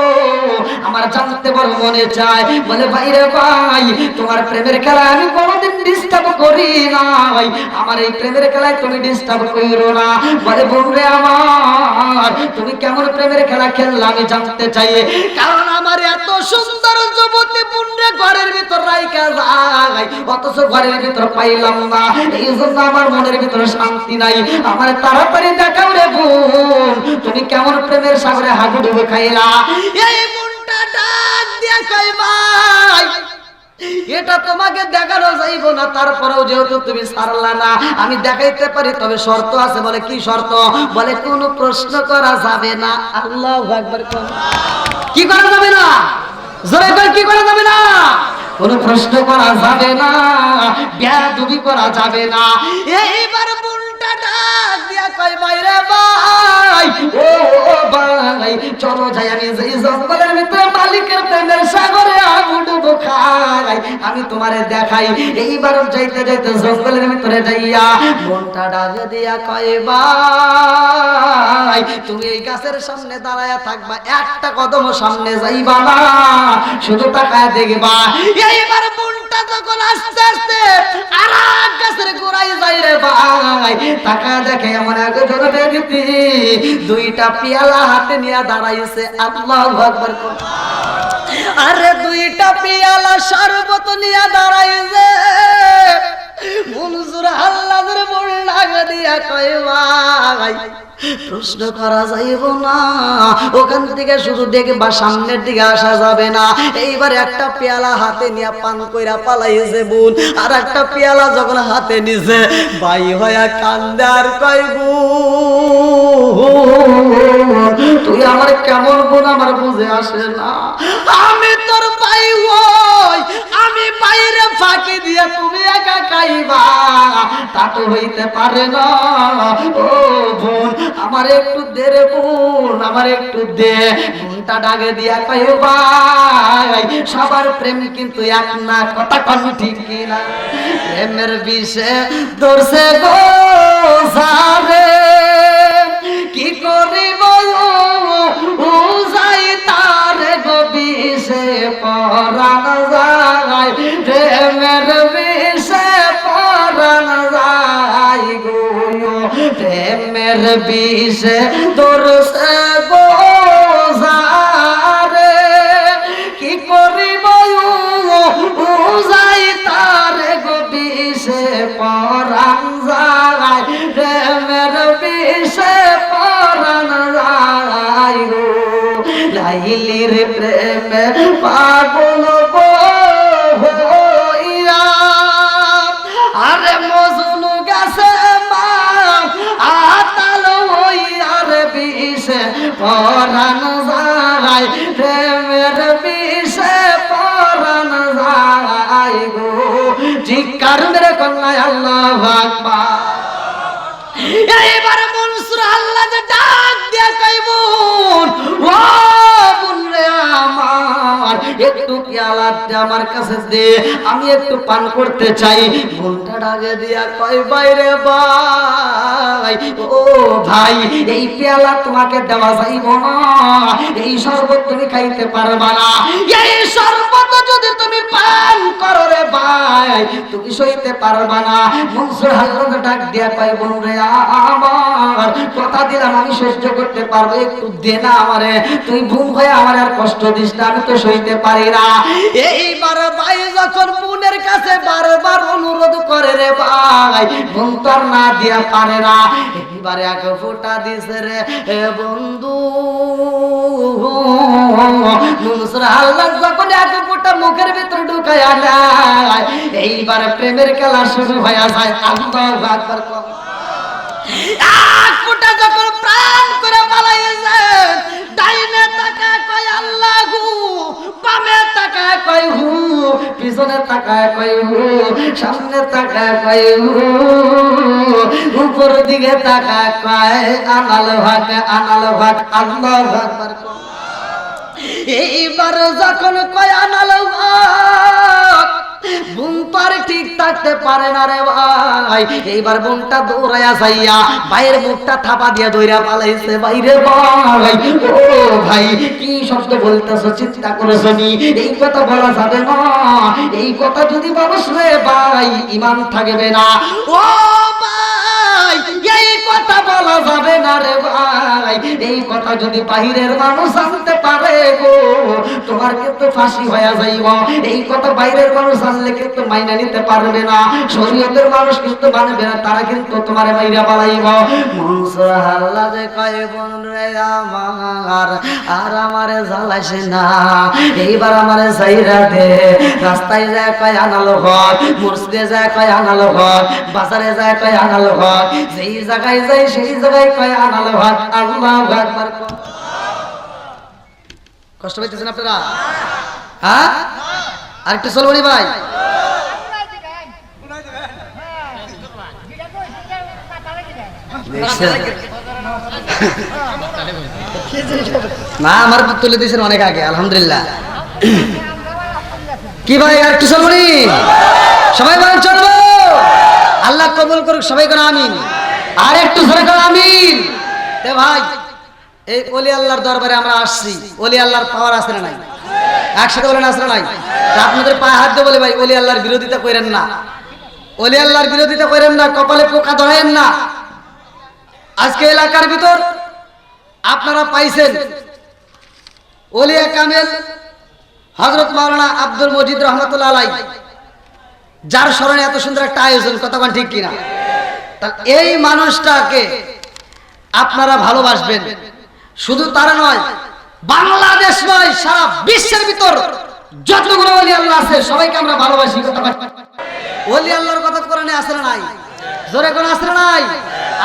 আমার জানতে বড় মনে চায়। বলে ভাই রে ভাই, তোমার প্রেমের খেলা আমি কোনোদিন ডিস্টার্ব করি নাই, আমার এই প্রেমের খেলায় তুমি ডিস্টার্ব করো না। বলে বোন রে আমার, তুমি কেমন প্রেমের খেলা খেললা আমি জানতে চাই, কারণ আমার এত সুন্দর যুবতী বোন রে ঘরের ভিতর রাইখা যায়, অথচ ঘরের ভিতর পাইলাম না, এই জন্য আমার মনের ভিতরে শান্তি নাই। আমার তাড়াতাড়ি দেখাও রে বোন, তুমি কেমন প্রেমের সাগরে হাবুডুবু খাইলা? এই মনটা ডাক দিয়া কই ভাই, এটা তোমাকে দেখানো যাইব না, তারপরেও যেহেতু তুমি ছাড়লা না, আমি দেখাইতে পারি, তবে শর্ত আছে। বলে কি শর্ত? বলে কোনো প্রশ্ন করা যাবে না। আল্লাহু আকবার। কি করা যাবে না? জোরে কর, কি করা যাবে না? কোনো প্রশ্ন করা যাবে না, বেয়াদবি করা যাবে না। এইবার মনটা ডাক দিয়া কই ভাই রে ভাই, ও ভাই চলো যাই, আমি যেই জঙ্গলের ভিতরে মালিকের প্রেমের সাগরে হাবুডুবু খাই, আমি তোমারে দেখাই। এইবার যাইতে যাইতে জঙ্গলের ভিতরে যাইয়া মনটা ডাক দিয়া কই ভাই, তুমি এই গাছের সামনে দাঁড়ায়া থাকবা, একটা কদম সামনে যাইবা না, শুধু তাকায় দেখবা। এইবার মনটা যখন আস্তে আস্তে আরেক গাছের গোড়ায় যাই রে ভাই, তাকায় দেখে এমন একজন ব্যক্তি দুইটা পেয়ালা হাতে নিয়ে দাঁড়াইছে। আল্লাহু আকবার। আরে দুইটা পেয়ালা শরবত নিয়ে দাঁড়াইছে। মনসুর আল্লাহর মন লাগা দিয়া কই ভাই, প্রশ্ন করা যাইব না, ওখান থেকে শুধু দেখবা, সামনের দিকে আসা যাবে না। এইবার একটা পেয়ালা হাতে নিয়ে পান কইরা পালাইছে বোন, আর একটা পেয়ালা যখন হাতে নিছে ভাই হইয়া কান্দে আর কই বোন, তুই আমার কেমন বোন আমার বুঝে আসে না, আমি তোর ভাই হই, আমি বাইরে ফাঁকি দিয়ে তুমি একা খাইবা, তা তো হইতে পারে না। ও বোন আমার একটু দে রে বোন, আমার একটু দে। বোনটা ডাকে দিয়া কই ভাই, সবার প্রেম কিন্তু এক না, কথা কোন ঠিক কিনা? প্রেমের বিষে ধরছে গো সারে, কি করিব যাই তারে গো বিষে পরাণ যায়, প্রেমের বিষে পরাণ যায় গো, প্রেমের বিষে ধরছে গো সারে, কি করিব যাই তারে গো বিষে পরাণ যায়, প্রেমের বিষে পরাণ যায় গো, লাইলির প্রেমে পাগল হইয়া, আরে মজনু গেছে মা আতাল হইয়া রে বিষে পরাণ যায়, প্রেমের বিষে পরাণ যায় গো। চিৎকার মেরে কন্যা আল্লাহু আকবার। এইবার মনসুর আল্লাহ যে ডাক দিয়া কই বোন, ও বোন রে আমার, একটু পেয়ালাটা আমার কাছে দে, আমি একটু পান করতে চাই। বোনটা ডাকে দিয়া কই ভাই রে ভাই, ও ভাই এই পেয়ালা তোমাকে দেওয়া যাইব না, এই শরবত তুমি খাইতে পারবা না, এই শরবত যদি তুমি পান করো রে ভাই তুমি সইতে পারবা না। মনসুর আল্লাহ ডাক দিয়া কই বোন রে আমার, কথা দিলাম আমি সহ্য করতে পারবো, একটু দে না আমারে, তুই বোন হয়ে আমার আর কষ্ট দিস না, আমি তো সইতে পারি না। এইবার ভাই যখন বোনের কাছে বারবার অনুরোধ করে রে ভাই, বোন তোর না দিয়া পারে না, এইবারে এক ফোঁটা দিছে রে বন্ধু। মনসুর আল্লাহ যখন এক ফোঁটা মুখের ভিতরে ঢুকাইয়া দেয়, এইবার প্রেমের খেলা শুরু হয়ে যায়। আল্লাহু আকবার। এক ফোঁটা যখন প্রাণ করে পালাইছে, ডাইনে তাকায় কয় আল্লাহু, বামে তাকায় কয় হু, পিছনে তাকায় কইব, সামনে তাকায় কইব, উপর দিকে তাকায় কয় আনাল ভাগ আল্লাহু আকবার। এইবার যখন কয় আনাল ভাগ, বোন পার ঠিক থাকতে পারে না রে ভাই। এইবার বোনটা দৌড়াইয়া যাইয়া ভাইয়ের মুখটা থাপা দিয়া দইরা পালাইছে। বাইরে ভাই, ও ভাই কি শব্দ বলতেছো, চিন্তা করেছো নি? এই কথা বলা যাবে না, এই কথা যদি বলস রে ভাই ঈমান থাকবে না। ও ভাই এই কথা বলা যাবে না রে ভাই, এই কথা যদি বাহিরের মানুষ জানতে পারে গো তোমার কিন্তু ফাঁসি হয়ে যাইব। এই কথা বাইরের মানুষ জানলে কিন্তু মাইনা নিতে পারবে না, শরীয়তের মানুষ কিন্তু মানবে না, তারা কিন্তু তোমার মাইরা পালাইব। মনসুর হাল্লাজে কয় বোন রে আমার আর আমারে জ্বালাইছে না, এইবার আমারে যাইরা দে। রাস্তায় যায় কয় আনালো হক, মসজিদে যায় কয় আনালো হক, বাজারে যায় কয় আনালো হক, যেই জায়গায় যায় সেই জায়গায় কয় আনালো হক। আল্লাহু আকবার। কষ্ট পাইতেছেন আপনারা? হ্যাঁ আরেকটু চলবনি ভাই। না আমার তুলে দিয়েছেন অনেক আগে, আলহামদুলিল্লাহ। কি ভাই আর একটু চলবনি? সবাই বলেন চলবো। আল্লাহ কবুল করুক, সবাই করে আমিন। আর একটু জোরে করে আমিন। তে ভাই এই ওলি আল্লাহর দরবারে আমরা আসছি, ওলি আল্লাহর পাওয়ার আছে না নাই? একসাথে বলেন আছে না নাই? আপনাদের পায়ে হাত দিয়ে বলে ভাই ওলি আল্লাহর বিরোধিতা করেন না, ওলি আল্লাহর বিরোধিতা করেন না, কপালে পোকা ধরেন না। আজকে এলাকার ভিতর আপনারা পাইছেন ওলিয়া কামেল হযরত মাওলানা আব্দুল মজিদ রহমাতুল্লাহ আলাইহি, যার স্মরণে এত সুন্দর একটা আয়োজন, কতক্ষণ ঠিক কিনা? এই মানুষটাকে আপনারা ভালোবাসবেন, শুধু তারা নয়, বাংলাদেশ নয় সারা বিশ্বের ভিতর যতগুলো ওলি আল্লাহ আছে সবাইকে আমরা ভালোবাসি। ওলি আল্লাহর কথা কোরআনে আছে না নাই? জোরে কোন আছে না নাই?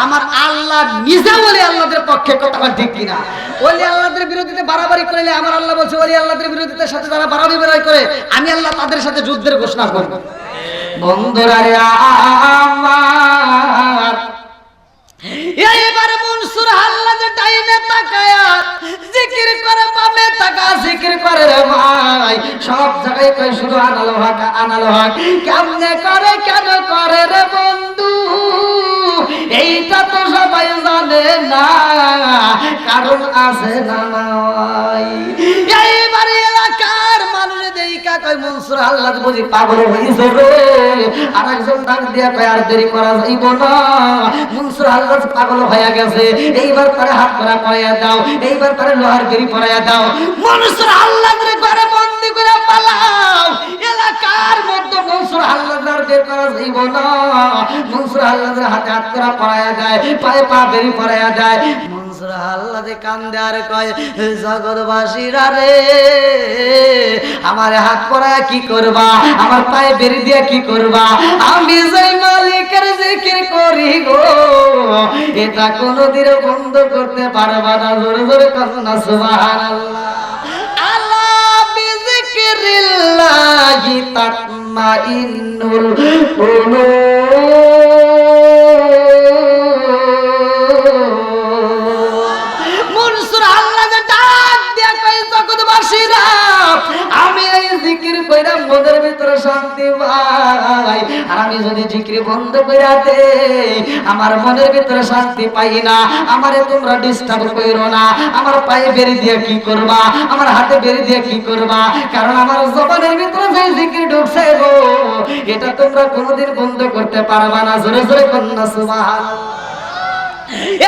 আমার আল্লাহ নিজে ওলি আল্লাহদের পক্ষে, কতক্ষণ ঠিক কিনা? ওলি আল্লাহদের বিরোধিতা বাড়াবাড়ি করলে আমার আল্লাহ বলছে ওলি আল্লাহদের বিরোধিতার সাথে যারা বাড়াবাড়ি করে আমি আল্লাহ তাদের সাথে যুদ্ধের ঘোষণা করব। বন্ধুরা রে আমার, এইবার মনসুর হাল্লাজ ডাইনে তাকায়া জিকির করে, বামে তাকা জিকির করে রে ভাই। সব জায়গায় কই শুধু আনালো হক আনালো হক। কেমনে করে কেন করে রে বন্ধু, এইটা তো সবাই জানে না, কারণ আছে না নাই? এইবার এলাকার মানুষ দেইকা কই মনসুর হাল্লাজ বুঝি পাগল হইছে রে। আরেকজন ডাক দিয়া কয় আর দেরি করা যাইব না, মনসুর হাল্লাজ পাগল হয়ে গেছে, এইবার তারে হাত ধরা পরাইয়া দাও, এইবার তারে লোহার গিরি পরাইয়া দাও। মনসুর হাল্লাজরে ঘরে বন্দি করে পালাও। এলাকার মধ্যে মনসুর হাল্লাজের বের করা যাইব না, মনসুর হাল্লাজের হাতে হাত ধরা পরাইয়া দেয়, পায়ে পা বেরি পরাইয়া দেয়। মনসুর হাল্লাজে কান্দে আর কয় জগৎবাসীরা রে আমার হাত পরায়া কি করবা, আমার পায়ে বেরি দিয়া কি করবা? আমি যেই মালিকের জিকির করি গো এটা কোনদিনও বন্ধ করতে পারবা না। জোরে জোরে কন্যা সুবহানাল্লাহ। আলা বিযিকরিল্লাহি তাতমাইন্নুল কুলুব। মনসুর হাল্লাজ ডাক দিয়া কই জগৎবাসীরা আমি এই জিকির কইরা মনের ভিতরে শান্তি পাই, আর আমি যদি জিকির বন্ধ কইরা দেই আমার মনের ভিতরে শান্তি পাই না। আমারে তোমরা ডিস্টার্ব কইরো না, আমার পায়ে বেরি দিয়ে কি করবা, আমার হাতে বেরি দিয়ে কি করবা? কারণ আমার জবানের ভিতরে যে জিকির ঢুকছে গো এটা তোমরা কোনোদিন বন্ধ করতে পারবা না। জোরে জোরে কন্যা সুবহানাল্লাহ।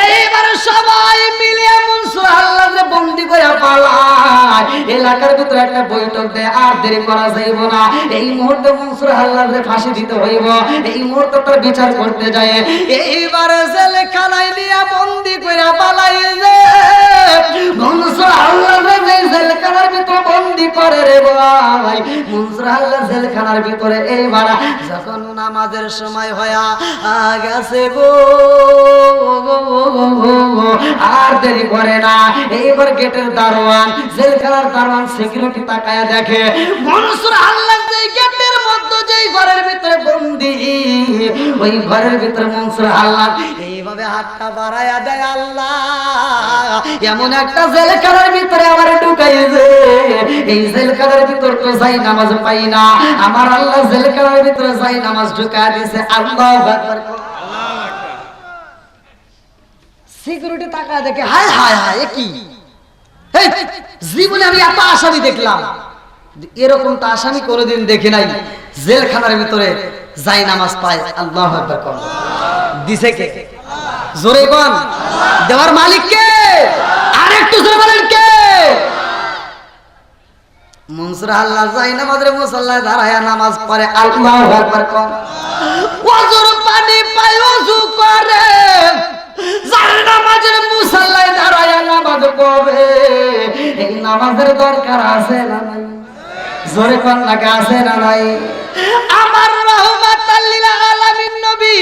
এইবার সবাই মিলে মনসুর হাল্লাজে বন্দি করে পালায়। এলাকার ভিতরে একটা বৈঠক দেয়, আর দেরি করা যাইব না। এই মুহূর্তে মনসুর হাল্লাজে ফাঁসি দিতে হইব, এই মুহূর্তে তার বিচার করতে যায়। এইবার জেলখানায় নিয়ে বন্দি করে পালাই যে মনসুর হাল্লাজে জেলখানার ভিতরে বন্দি করে রে ভাই। মনসুর হাল্লাজ জেলখানার ভিতরে এইবার যখন নামাজের সময় হয়া গেছে গো আর দেরি করে না। এইবার গেটের দারোয়ান, জেলখানার দারোয়ান সিকিউরিটি তাকায়া দেখে মনসুর হাল্লাজ গেটের মধ্যে ওই ঘরের ভিতরে মনসুর আল্লাহ এইভাবে হাতটা বাড়ায়া দেয়, আল্লাহ এমন একটা জেলখানার ভিতরে আমার ঢুকাইছে, এই জেলখানার ভিতর তো যাই নামাজ পাই না, আমার আল্লাহ জেলখানার ভিতরে যাই নামাজ ঢুকায় দিয়েছে। আল্লাহু আকবার। সিকিউরিটি তাকায় দেখে, হায় হায় হায় এ কি, জীবনে আমি এত আসামি দেখলাম, এরকম তো আসামি কোনোদিন দেখি নাই, জেলখানার ভিতরে যাই নামাজ পায়। আল্লাহু আকবার। কোন দিছে কে? জোরে কোন, দেওয়ার মালিক কে? আর একটু জোরে বলেন কে? মনসুর আল্লাহ যাই নামাজের মুসাল্লায় দাঁড়ায়া নামাজ পড়ে। আল্লাহু আকবার। কোন ওযুর পানি পায় ওযু করে, যাই নামাজের মুসাল্লায় দাঁড়ায়া নামাজ পড়ে, এই নামাজের দরকার আছে না নাই? জোরে কোন লাগে আছে না নাই? আমার রাহমাতাল লিল আলামিন নবী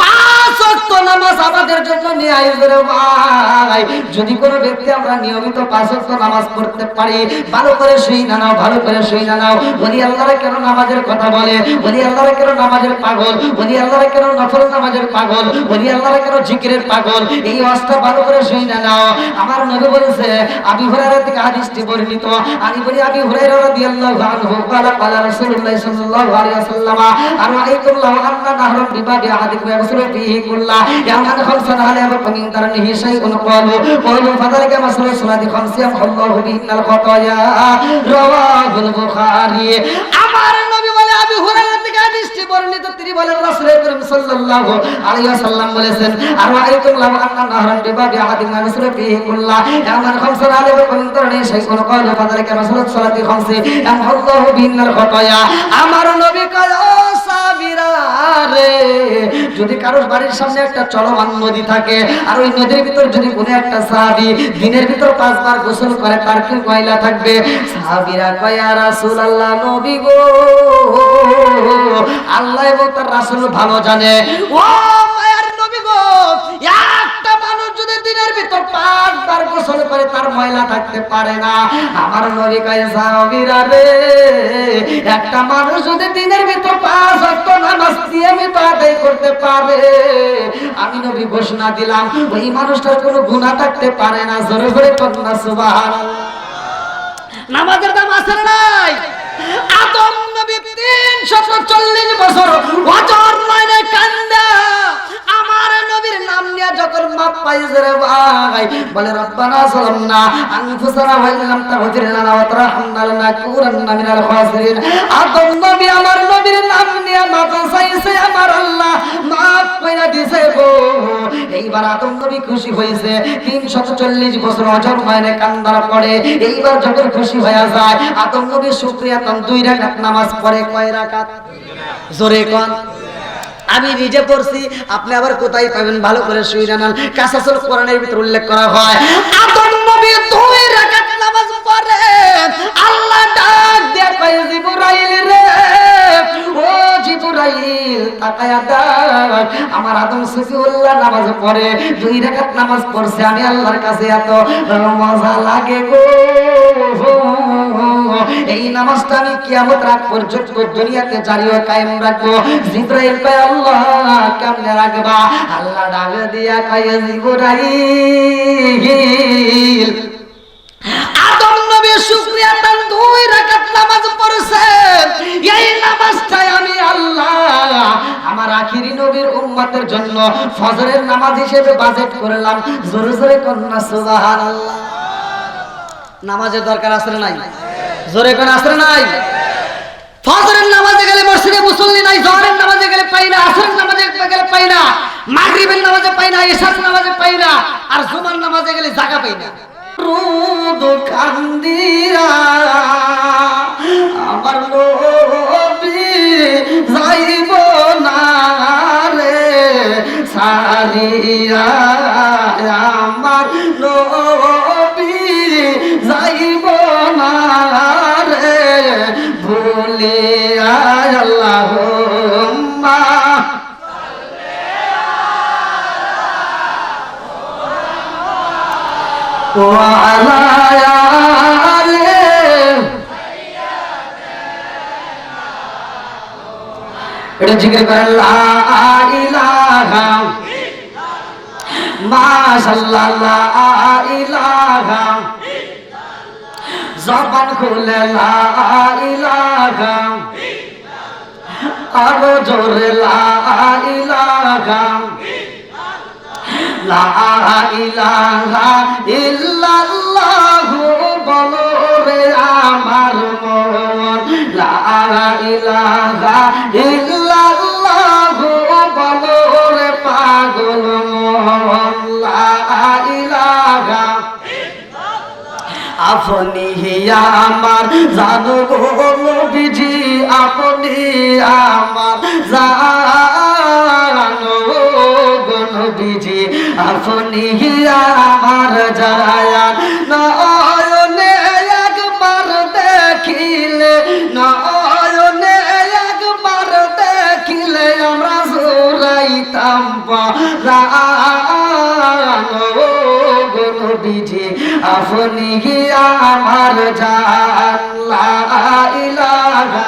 5 ওয়াক্ত নামাজ আমাদের জন্য নিয়ে আইছে রে ভাই। যদি কোনো ব্যক্তি আমরা নিয়মিত 5 ওয়াক্ত নামাজ পড়তে পারি, ভালো করে শুই না নাও, ভালো করে শুই না নাও। ওলি আল্লাহরা কেন নামাজের কথা বলে, ওলি আল্লাহরা কেন নামাজের পাগল, ওলি আল্লাহরা কেন নফল নামাজের পাগল, ওলি আল্লাহরা কেন জিকিরের পাগল, এই ওয়াজটা ভালো করে শুই না নাও। আমার নবী বলেছে, আবু হুরায়রা থেকে হাদিসটি বর্ণিত, আমি বলি আবু হুরায়রা রাদিয়াল্লাহু আনহু قال قال رسول الله صلى الله عليه وسلم أرأيتم لو أن نهرا بباب أحدكم يغسل فيه كله يوما خمسا هل يبقى من درنه شيء؟ قالوا فذلك مثل الصلاة خمس يمحو الله بهن الخطايا رواه البخاري। আমার নবী বলে, আবু হুরায়রা থেকে হাদিসটি বর্ণিত, তিনি বলেন রাসূল করিম সাল্লাল্লাহু আলাইহি ওয়াসাল্লাম বলেছেন, আরআইতুম লাউ আন্না নাহরান বিবাবি আহাদিকুম ইয়াগসিলু ফীহি কুল্লা ইয়াওমান খামসান আলা বিকুল তারনি শাইখুন ক্বালা ফাযালিকা মাসলাত সালাতি খামসি ইয়ামহুল্লাহু বিহিনাল খাতায়া। আমার নবী কয়, ও সাবিরা রে, যদি কারো বাড়ির সামনে একটা চলমান নদী থাকে, আর ওই নদীর ভিতর যদি কোনো একটা সাহাবী দিনের ভিতর 5 বার গোসল করে, তার কি ময়লা থাকবে? সাহাবীরা কয়, ইয়া রাসূলুল্লাহ, নবী গো, আল্লাহ এবং তার রাসূল ভালো জানে। ও মায়ার নবী গো, একটা মানুষ যদি দিনের ভিতর 5 বার গোসল করে, তার ময়লা থাকতে পারে না। আমার নবী কয়, সাহাবীরা রে, একটা মানুষ যদি দিনের ভিতর 5 ওয়াক্ত নামাজ নিয়মিত আদায় করতে পারে, আমি নবী ঘোষণা দিলাম ওই মানুষটার কোনো গুনাহ থাকতে পারে না। জোরে জোরে কন্যা সুবহানাল্লাহ। নামাজের দাম আছে না নাই? আদম নবী 340 বছর ওয়াজর লাইনে কান্দা আমার নবীর নাম নিয়ে যখন মাপ পাইছে রে ভাই, বলে রব্বানা যালামনা আনফুসানা ওয়া ইল্লাম তাগফির লানা ওয়া তারহামনা লানাকুনান্না মিনাল খাসিরিন। আদম নবী আমার নবীর নাম নিয়ে মাপ চাইছে, আমার আল্লাহ মাপ কইরা দিছে গো। এইবার আদম নবী খুশি হয়েছে, 340 বছর ওয়াজর লাইনে কান্দার পরে এইবার যখন খুশি হয়ে যায়, আদম নবী শুকরিয়া তখন 2 রাকাত নামাজ পড়ে। কয় রাকাত? জোরে কোন। আমি নিজে পড়ছি, আপনি আবার কোথায় পাবেন? ভালো করে শুনে নেন। কাসাসুল কোরআনের ভিতর উল্লেখ করা হয়, আদম নবী 2 রাকাত নামাজ পড়ে, আল্লাহ ডাক দিয়ে কয়, জিবরাইল রে, ও জিবরাইল তাকায়া দেখ, আমার আদম সফিউল্লাহ নামাজ পড়ে, 2 রাকাত নামাজ পড়ছে, আমি আল্লাহর কাছে এত মজা লাগে গো। এই নামাজটা আমি কিয়ামত রাত পর্যন্ত দুনিয়াতে জারি ও কায়েম রাখবো। জিবরাইল কয়, আল্লাহ কেমনে রাখবা? আল্লাহ ডাক দিয়া কয়, জিবরাইল, আদম নবী শুকরিয়া তার 2 রাকাত নামাজ পড়ছে, এই নামাজটাই আমি আল্লাহ আমার আখিরি নবীর উম্মতের জন্য ফজরের নামাজ হিসেবে বাজেট করলাম। জোরে জোরে কন্যা সুবহানাল্লাহ। নামাজের দরকার আছে না নাই? জোরে কোন আছে না নাই? ফজরের নামাজে গেলে মসজিদে মুসল্লি নাই, জোহরের নামাজে গেলে পাই না, আসরের নামাজে গেলে পাই না, মাগরিবের নামাজে পাই না, ইশার নামাজে পাই না, আর জুমার নামাজে গেলে জায়গা পাই না। রোদ কান্দিরা আমার নবী যাইব না রে সারিয়া, আমার নবী যাইব না রে ভুলিয়া। আল্লাহুম্মা ওয়া আলা আলি এটা জিকির করেন লা ইলাহা মাশাআল্লাহ লা ইলাহা জবান খুলে লা ইলাহা আরো জোরে লা ইলাহা লা ইলাহা ইল্লাল্লাহু বলো রে আমার মন লা ইলাহা ইল্লাল্লাহু বলো রে পাগল মন লা ইলাহা আপনি আমার জানো গো নবীজি আপনি আমার জানো গো নবীজি আপনি আমার জায়ান নয়নে একবার দেখিলে নয়নে একবার দেখিলে আমরা জোড়াইতাম পরাণ গো নবীজি আপনি আমার জান লা ইলাহা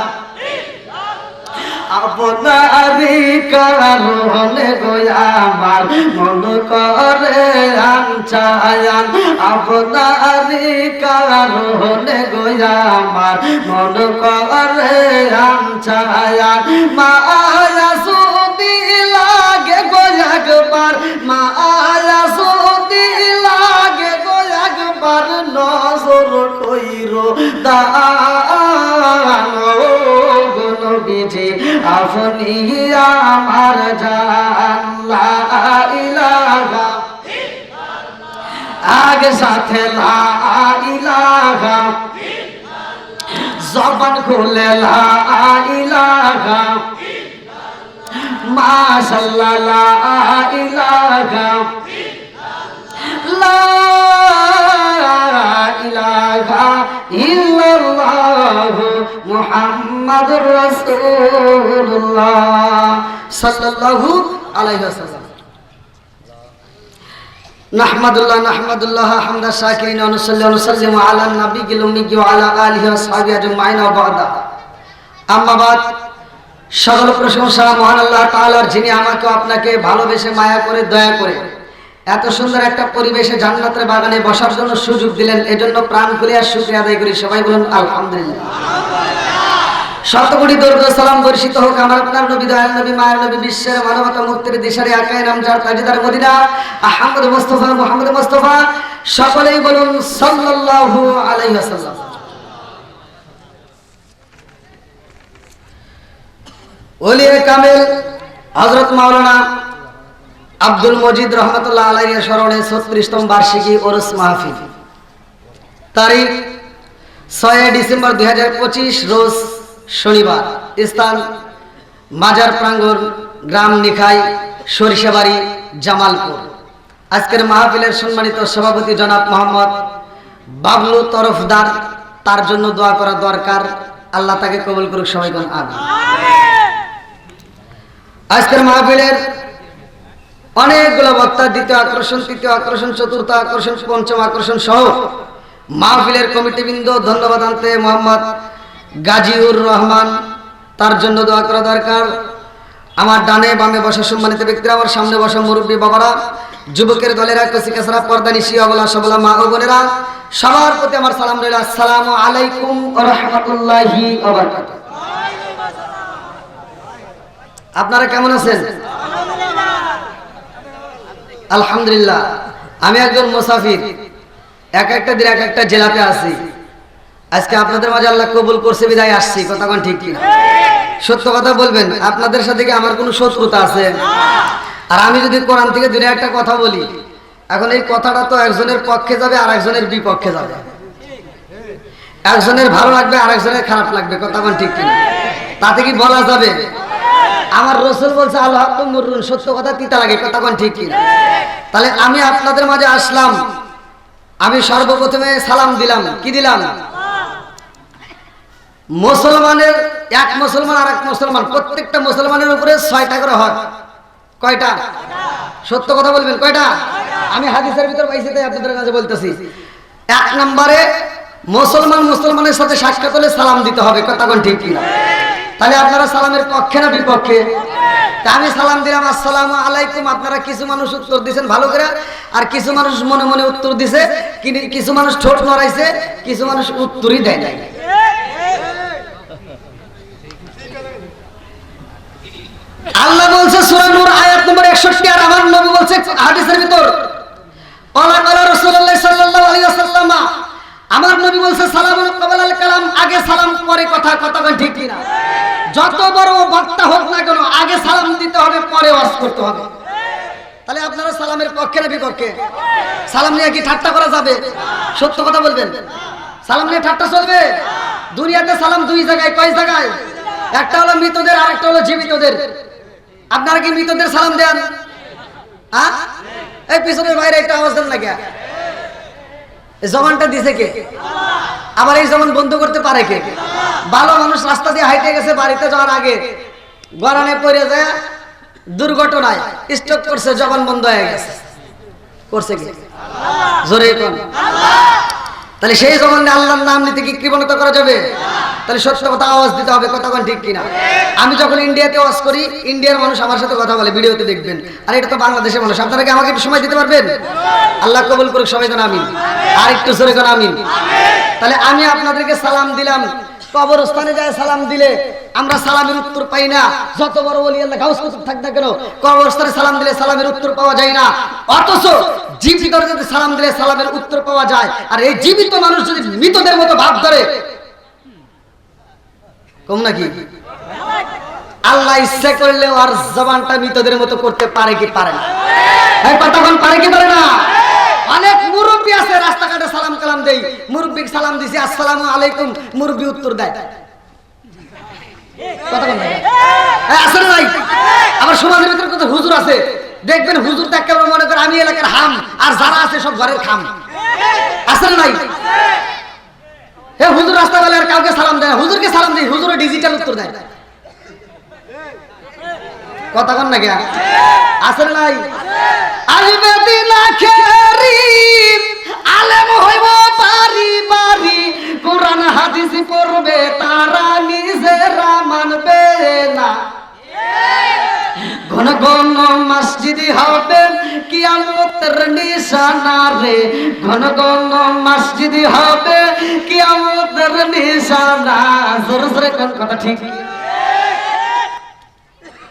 আপনারি কারণে গো আমার মন করে আনচায়ান আপনারি কারণে গো আমার মন করে আনচায়ান মায়া সুদি লাগে গো একবার মায়া সুদি লাগে গো একবার নজর কইরো দান গো নবীজি আপনি আমার জান লা ইলাহা আগে সাথে লা ইলাহা জবান খুলে লা ইলাহা মাশাআল্লাহ লা ইলাহা লা ইলাহা ইল্লাল্লাহু মুহাম্মাদুর রাসূলুল্লাহ সাল্লাল্লাহু আলাইহি ওয়াসাল্লাম নাহমাদুল্লাহ হামদা শাকিরিন ওয়া নুসাল্লিমু আলা নাবিয়িল উম্মি ওয়া আলা আলিহি ওয়া সাহবিহি আজমাইন ওয়া বা'দা আম্মা বাদ সকল প্রশংসা মহান আল্লাহ তাআলার যিনি আমাকে আপনাকে ভালোবেসে মায়া করে দয়া করে এত সুন্দর একটা পরিবেশে জান্নাতের বাগানে বসার জন্য সুযোগ দিলেন এজন্য প্রাণ খুলে আর শুকরিয়া আদায় করি সবাই বলুন আলহামদুলিল্লাহ শতকোটি দরুদ ও সালাম বর্ষিত হোক আমার আপনার নবী দয়াল নবী মায়ের নবী বিশ্বের মানবতা মুক্তির দিশারি আকায়ে নামজার তাজদার মদিনা আহমদ মুস্তাফা মুহাম্মদ মুস্তাফা সকলেই বলুন সাল্লাল্লাহু আলাইহি ওয়াসাল্লাম ওলিয়ে কামেল হযরত মাওলানা আব্দুল মজিদ রহমতুল্লাহ আলাইহির স্মরণে 36তম বার্ষিকী ওরস মাহফিল তারিখ 6 ডিসেম্বর 2025 রোজ শনিবার স্থান মাজার প্রাঙ্গণ গ্রাম নিখাই সরিষাবাড়ি জামালপুর আজকের মাহফিলের সম্মানিত সভাপতি জনাব মোহাম্মদ বাবলু তরফদার তার জন্য দোয়া করা দরকার আল্লাহ তাকে কবুল করুক সবাই বলুন আমিন আজকের মাহফিলের অনেকগুলো বক্তা দ্বিতীয় আকর্ষণ তৃতীয় আকর্ষণ চতুর্থ আকর্ষণ পঞ্চম আকর্ষণ সহ মাহফিলের কমিটিবৃন্দ ধন্যবাদ আনতে মোহাম্মদ গাজীউর রহমান তার জন্য দোয়া করা দরকার আমার ডানে বামে বসা সম্মানিত ব্যক্তিরা আমার সামনে বসা মুরব্বী বাবারা যুবকের দলেরা কচিকাছাড়া পর্দানিশি অবলা সবলা মা ও বোনেরা সবার প্রতি আমার সালাম রইল আসসালামু আলাইকুম ওয়া রাহমাতুল্লাহি ওয়া বারাকাতুহু আপনারা কেমন আছেন আলহামদুলিল্লাহ আমি একজন মুসাফির এক একটা দিন এক একটা জেলাতে আছি আজকে আপনাদের মাঝে আল্লাহ কবুল করছে বিদায় আসছি কথা কোন ঠিক কিনা সত্য কথা বলবেন আপনাদের সাথে কি আমার কোনো শত্রুতা আছে আর আমি যদি কোরআন থেকে দুটো একটা কথা বলি এখন এই কথাটা তো একজনের পক্ষে যাবে আর একজনের বিপক্ষে যাবে একজনের ভালো লাগবে আর একজনের খারাপ লাগবে কথা কোন ঠিক কিনা তাতে কি বলা যাবে আমার রাসূল বলছে আল হাক্কু মুররুন সত্য কথা তিতা লাগে কথা কোন ঠিক কিনা তাহলে আমি আপনাদের মাঝে আসলাম আমি সর্বপ্রথমে সালাম দিলাম কি দিলাম মুসলমানের এক মুসলমান আর এক মুসলমান প্রত্যেকটা মুসলমানের উপরে 6টা করে হক কয়টা সত্য কথা বলবেন কয়টা আমি হাদিসের ভিতর পাইছি তাই আপনাদের কাছে বলতেছি এক নম্বরে মুসলমানের সাথে সাক্ষাৎ হলে সালাম দিতে হবে কথা কোন ঠিক কিনা তাহলে আপনারা সালামের পক্ষে না বিপক্ষে? তা আমি সালাম দিলাম আসসালামু আলাইকুম, আপনারা কিছু মানুষ উত্তর দিয়েছেন ভালো করে, আর কিছু মানুষ মনে মনে উত্তর দিছে, কিছু মানুষ ঠোঁট নড়াইছে, কিছু মানুষ উত্তরই দেয় নাই। আল্লাহ বলছে সূরা নূর আয়াত নম্বর 61, আর আমার নবী বলছে হাদিসের ভিতর, ক্বালা ক্বালা রাসূলুল্লাহ সাল্লাল্লাহু আলাইহি ওয়াসাল্লাম, আমার নবী বলছে সালামুন ক্বাবলাল কালাম, আগে সালাম পরে কথা। কথা কোন ঠিক কিনা? যত বড় বক্তা হোক না কেন আগে সালাম দিতে হবে, পরে ওয়াজ করতে হবে। তাহলে আপনারা সালামের পক্ষে না বিপক্ষে? সালাম নিয়ে কি ঠাট্টা করা যাবে? সত্য কথা বলবেন, সালাম নিয়ে ঠাট্টা চলবে? দুনিয়াতে সালাম দুই জায়গায়, কয় জায়গায়? একটা হলো মৃতদের, আর একটা হলো জীবিতদের। আপনারা কি মৃতদের সালাম দেন? এই পিছনের বাইরে একটা আওয়াজ দেন না কে? জবানটা দিছে কে? আবার এই জবান বন্ধ করতে পারে কে? ভালো মানুষ রাস্তা দিয়ে হাইটে গেছে, বাড়িতে যাওয়ার আগে গরানে পড়ে যায়, দুর্ঘটনায় স্ট্রোক করছে, জবান বন্ধ হয়ে গেছে। করছে কি? জোরে কোন? তাহলে সেই জবানে আল্লাহর নাম নিতে কি কৃপণতা করা যাবে? তাহলে সত্য কথা আওয়াজ দিতে হবে। কথা কোন ঠিক কিনা? আমি যখন ইন্ডিয়াতে ওয়াজ করি, ইন্ডিয়ার মানুষ আমার সাথে কথা বলে, ভিডিওতে দেখবেন, আর এটা তো বাংলাদেশের মানুষ। আপনারা কি আমাকে একটু সময় দিতে পারবেন? আল্লাহ কবুল করুক, সবাই কোন আমিন, আর একটু জোরে কোন আমিন। তাহলে আমি আপনাদেরকে সালাম দিলাম, কবরস্থানে যায় সালাম দিলে আমরা সালামের উত্তর পাই না। যত বড় ওলি আল্লাহ গাউস কুতুব থাক না কেন, কবরস্থানে সালাম দিলে সালামের উত্তর পাওয়া যায় না। অথচ জীবিত যদি সালাম দিলে সালামের উত্তর পাওয়া যায়। আর এই জীবিত মানুষ যদি মৃতদের মতো ভাব ধরে, কম নাকি? আল্লাহ ইচ্ছা করলে আর জবানটা মৃতদের মতো করতে পারে কি পারে না? হ্যাঁ, কতক্ষণ পারে কি পারে না? অনেক মুরব্বী আছে রাস্তাঘাটে সালাম কালাম দেই, মুরব্বীকে সালাম দিছি আসসালামু আলাইকুম, মুরব্বী উত্তর দেয়। কতক্ষণ আছে না নাই? আবার সমাজের ভিতরে কত হুজুর আছে, দেখবেন হুজুর তো একেবারে মনে করে আমি এলাকার হাম, আর যারা আছে সব ঘরের খাম। আছে না নাই? হুজুর রাস্তা বেলা আর কাউকে সালাম দেয়, হুজুরকে সালাম দেয়, হুজুরে ডিজিটাল উত্তর দেয়। কথা কন না কে? আছে না নাই? আসবে দিন আখেরি, আলেম হইব বাড়ি বাড়ি, কোরআন হাদিস পড়বে তারা নিজেরা মানবে না। ঘন ঘন মসজিদ হবে কিয়ামতের নিশানা রে, ঘন ঘন মসজিদ হবে কিয়ামতের নিশানা। জোরে জোরে কোন কথা ঠিক?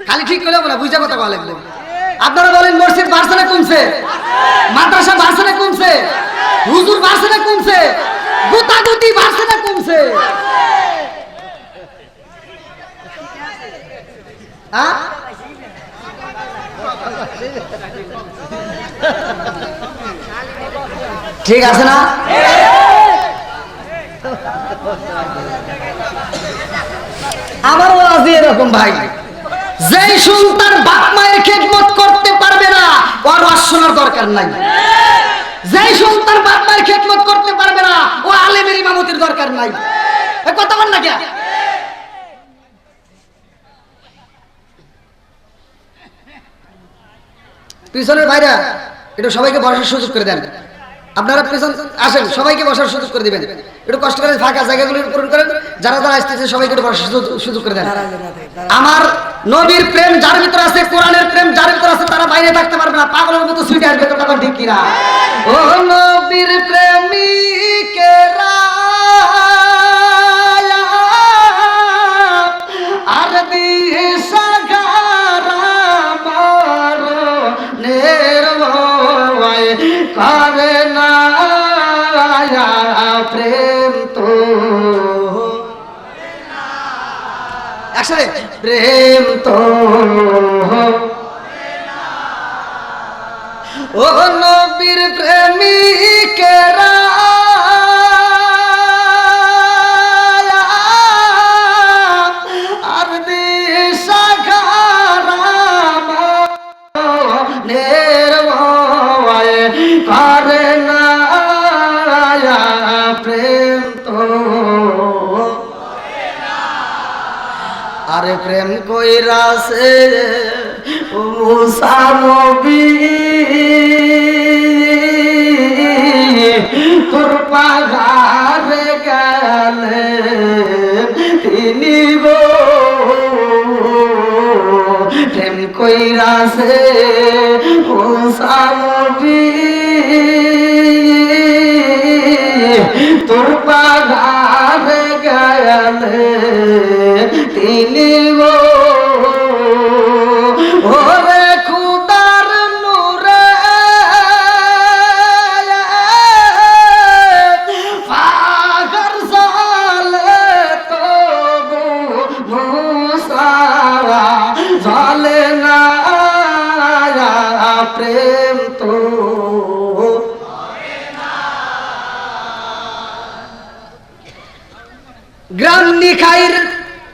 খালি ঠিক হলো না, বুঝা কথা বলা লাগবে। আপনারা বলেন মসজিদ বাড়ছে না কমছে? মাদ্রাসা বাড়ছে না কমছে? হুজুর বাড়ছে না কমছে? গুতাগুতি বাড়ছে না কমছে? ঠিক আছে না? আমার ওয়াজ এরকম ভাই, যেই সন্তান বাপ মায়ের খেদমত করতে পারবে না ওর ওয়াজ শোনার দরকার নাই। যেই সন্তান বাপ মায়ের খেদমত করতে পারবে না ও আলেমের ইমামতির দরকার নাই। কথা বল না কে? পিছনের ভাইরা একটু সবাইকে বসার সুযোগ করে দেন। আপনারা পিছন আসেন, সবাইকে বসার সুযোগ করে দিবেন। একটু কষ্ট করে ফাঁকা জায়গাগুলো পূরণ করেন। যারা যারা আসতেছে সবাইকে একটু বসার সুযোগ করে দেন। আমার নবীর প্রেম যার ভিতরে আছে, কোরআনের প্রেম যার ভিতরে আছে, তারা বাইরে থাকতে পারবে না, পাগলের মতো ছুটে আসবে। তখন ঠিক কিনা? ও নবীর প্রেমিকেরা আর দিশা করে না প্রেম তো একসাথে, প্রেম তো ও নবীর প্রেমিকেরা আর দিশা করে না প্রেম তো, আরে প্রেম কইরাছে মুসা নবী তোর পাগারে গেলে তিনি গো কইরাছে মুসা নবী তোর পাগারে গায়ালে তিনি গো ওরে খুদার নূরে পাগার জালে তো মুসা জালে না প্রেম তো গ্রাম নিখাইর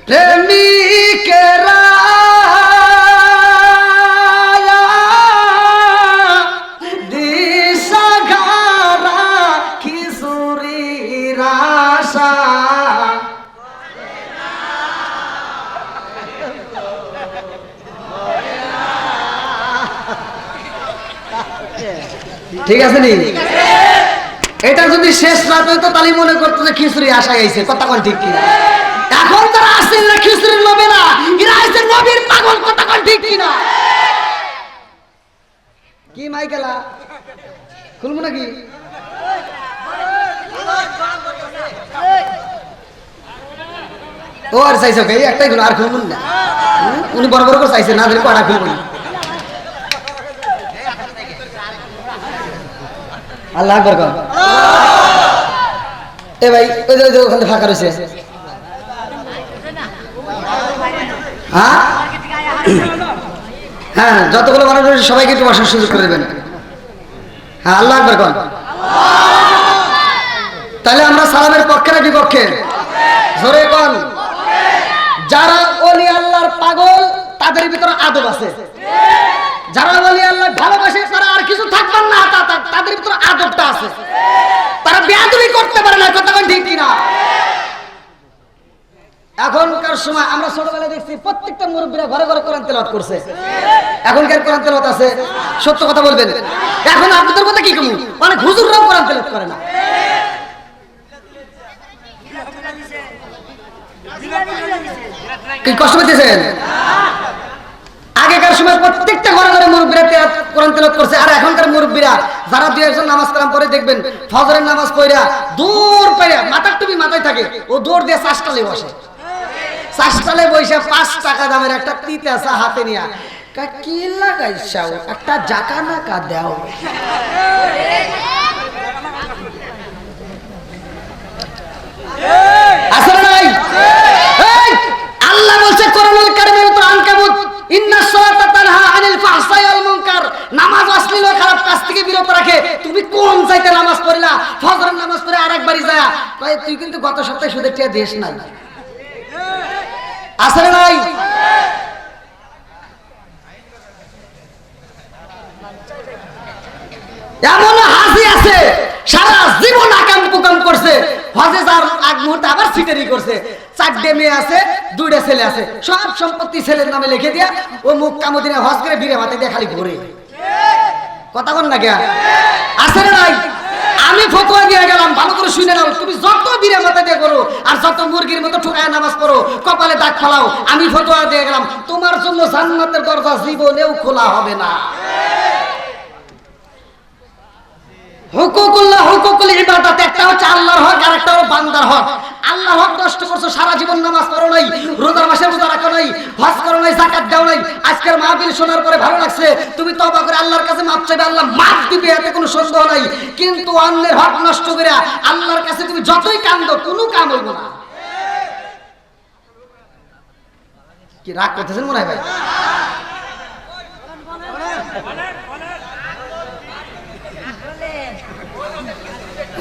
প্রেমিকেরা দিশাগারা খিচুড়ির আশা ঠিক আছে নি এটা যদি শেষ রাত হইতো তাহলে মনে করতো যে খিচুড়ি আসা গেছে কথা কোন ঠিক কিনা এখন তারা আসেন না খিচুড়ির লোভে না এরা আসেন নবীর পাগল কথা কোন ঠিক কিনা কি মাইকেলা খুলবো নাকি ও আর চাইছো কে একটাই খুলো আর খুলবো না উনি বড় বড় করে চাইছে না ধরে কড়া খুলবো না আল্লাহ আকবার কর এ ভাই ওই যে ওখানে ফাঁকা রয়েছে হ্যাঁ হ্যাঁ যতগুলো মানুষ রয়েছে সবাইকে একটু বসার সুযোগ করে দেবেন হ্যাঁ আল্লাহ আকবার কর তাহলে আমরা সালামের পক্ষে না বিপক্ষে জোরে কোন যারা ওলি আল্লাহর পাগল তাদের ভিতরে আদব আছে যারা ওলি আল্লাহ ভালোবাসে তারা আর কিছু থাকবেন না তাদের ভিতরে আদবটা আছে তারা বেয়াদবি করতে পারে না কথা ঠিক কিনা এখনকার সময় আমরা ছোটবেলায় দেখছি প্রত্যেকটা মুরব্বীরা ঘরে ঘরে কোরআন তেলাওয়াত করছে এখনকার কোরআন তেলাওয়াত আছে সত্য কথা বলবেন এখন আপনাদের কথা কি কমু মানে হুজুররাও কোরআন তেলাওয়াত করে না কি কষ্ট পেতেছেন আগেকার সময় প্রত্যেকটা ঘরে ঘরে মুরব্বীরা কোরআন তেলাওয়াত করছে আর এখনকার মুরব্বীরা যারা দুই একজন নামাজ কালাম পরে দেখবেন ফজরের নামাজ পড়া দৌড় পাইয়া মাথার টুপি মাথায় থাকে ও দৌড় দিয়ে চাষটালে বসে চাষটালে বসে 5 টাকা দামের একটা তিতা চা হাতে নিয়া কি লাগাইছাও একটা জাকা নাকা দাও আসলে নাই আল্লাহ বলছে কোরআনুল কারীমের ভিতর আনকাবুত ইন্নাস সালাতা তানহা আনিল ফাহশাই ওয়াল মুনকার নামাজ অশ্লীল ও খারাপ কাজ থেকে বিরত রাখে তুমি কোন চাইতে নামাজ পড়লা ফজরের নামাজ পড়ে আরেকবারই যায় তাই তুই কিন্তু গত সপ্তাহে সুদের টাকা দেশ নাই আসলে নাই এমন হাসি আছে সারা জীবন আকাম কুকাম করছে হজে যার আগ মুহূর্তে আবার সিটারি করছে 4টে মেয়ে আছে 2টা ছেলে আছে সব সম্পত্তি ছেলের নামে লিখে দিয়া ও মক্কা মদিনা হজ করে ভিড়ে মাথায় দিয়ে খালি ঘুরে কথা বল না কে আছে না নাই আমি ফতোয়া দিয়ে গেলাম ভালো করে শুনে নাও তুমি যত ভিড়ে মাথায় দিয়ে করো আর যত মুরগির মতো ঠুকায় নামাজ পড়ো কপালে দাগ ফলাও আমি ফতোয়া দিয়ে গেলাম তোমার জন্য জান্নাতের দরজা জীবনেও খোলা হবে না হুকুকুল্লাহ হুকুকুল ইবাদত একটা হচ্ছে আল্লাহর হক আর একটা হলো বান্দার হক আল্লাহর হক নষ্ট করছো সারা জীবন নামাজ পড়ো নাই রোজার মাসে রোজা রাখো নাই হজ করো নাই যাকাত দাও নাই আজকের মাহফিল শোনার পরে ভালো লাগছে তুমি তওবা করে আল্লাহর কাছে মাফ চাইবে আল্লাহ মাফ দিবে এতে কোনো সন্দেহ নাই কিন্তু অন্যের হক নষ্ট করে আল্লাহর কাছে তুমি যতই কান্দো কোনো কাম হইব না কি রাগ করতেছেন মনে হয় ভাই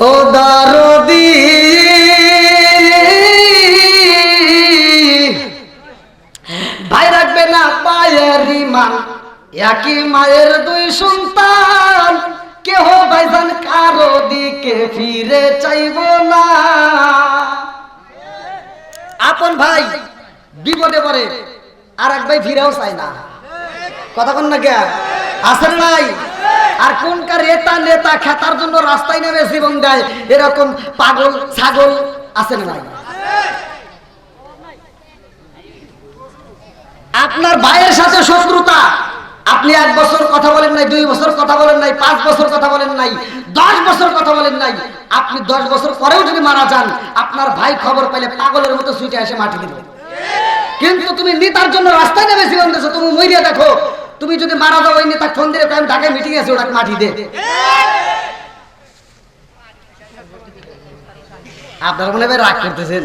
ও দরদি ভাই রাখবে না পায়ের ইমান একই মায়ের 2 সন্তান কেহ ভাইজান কারো দিকে ফিরে চাইব না আপন ভাই বিপদে পড়ে আর এক ভাই ফিরেও চায় না কথা কোন না কে আসলে নাই আর কোনকার নেতা নেতা খেতার জন্য রাস্তায় নেমে জীবন দেয় এরকম পাগল ছাগল আছে না নাই আপনার ভাইয়ের সাথে শত্রুতা, আপনি 1 বছর কথা বলেন নাই, 2 বছর কথা বলেন নাই, 5 বছর কথা বলেন নাই, 10 বছর কথা বলেন নাই, আপনি 10 বছর পরেও যদি মারা যান, আপনার ভাই খবর পাইলে পাগলের মতো ছুটে এসে মাটি দিবে। কিন্তু তুমি নেতার জন্য রাস্তায় নেমে জীবন দিয়েছো, তুমি মরিয়া দেখো, তুমি যদি মারা যাও ওই নেতা ফোন দিয়ে আমি ঢাকায় মিটিং আছে, ওটাকে মাটি দে। আপনারা মনে হয় রাগ করতেছেন।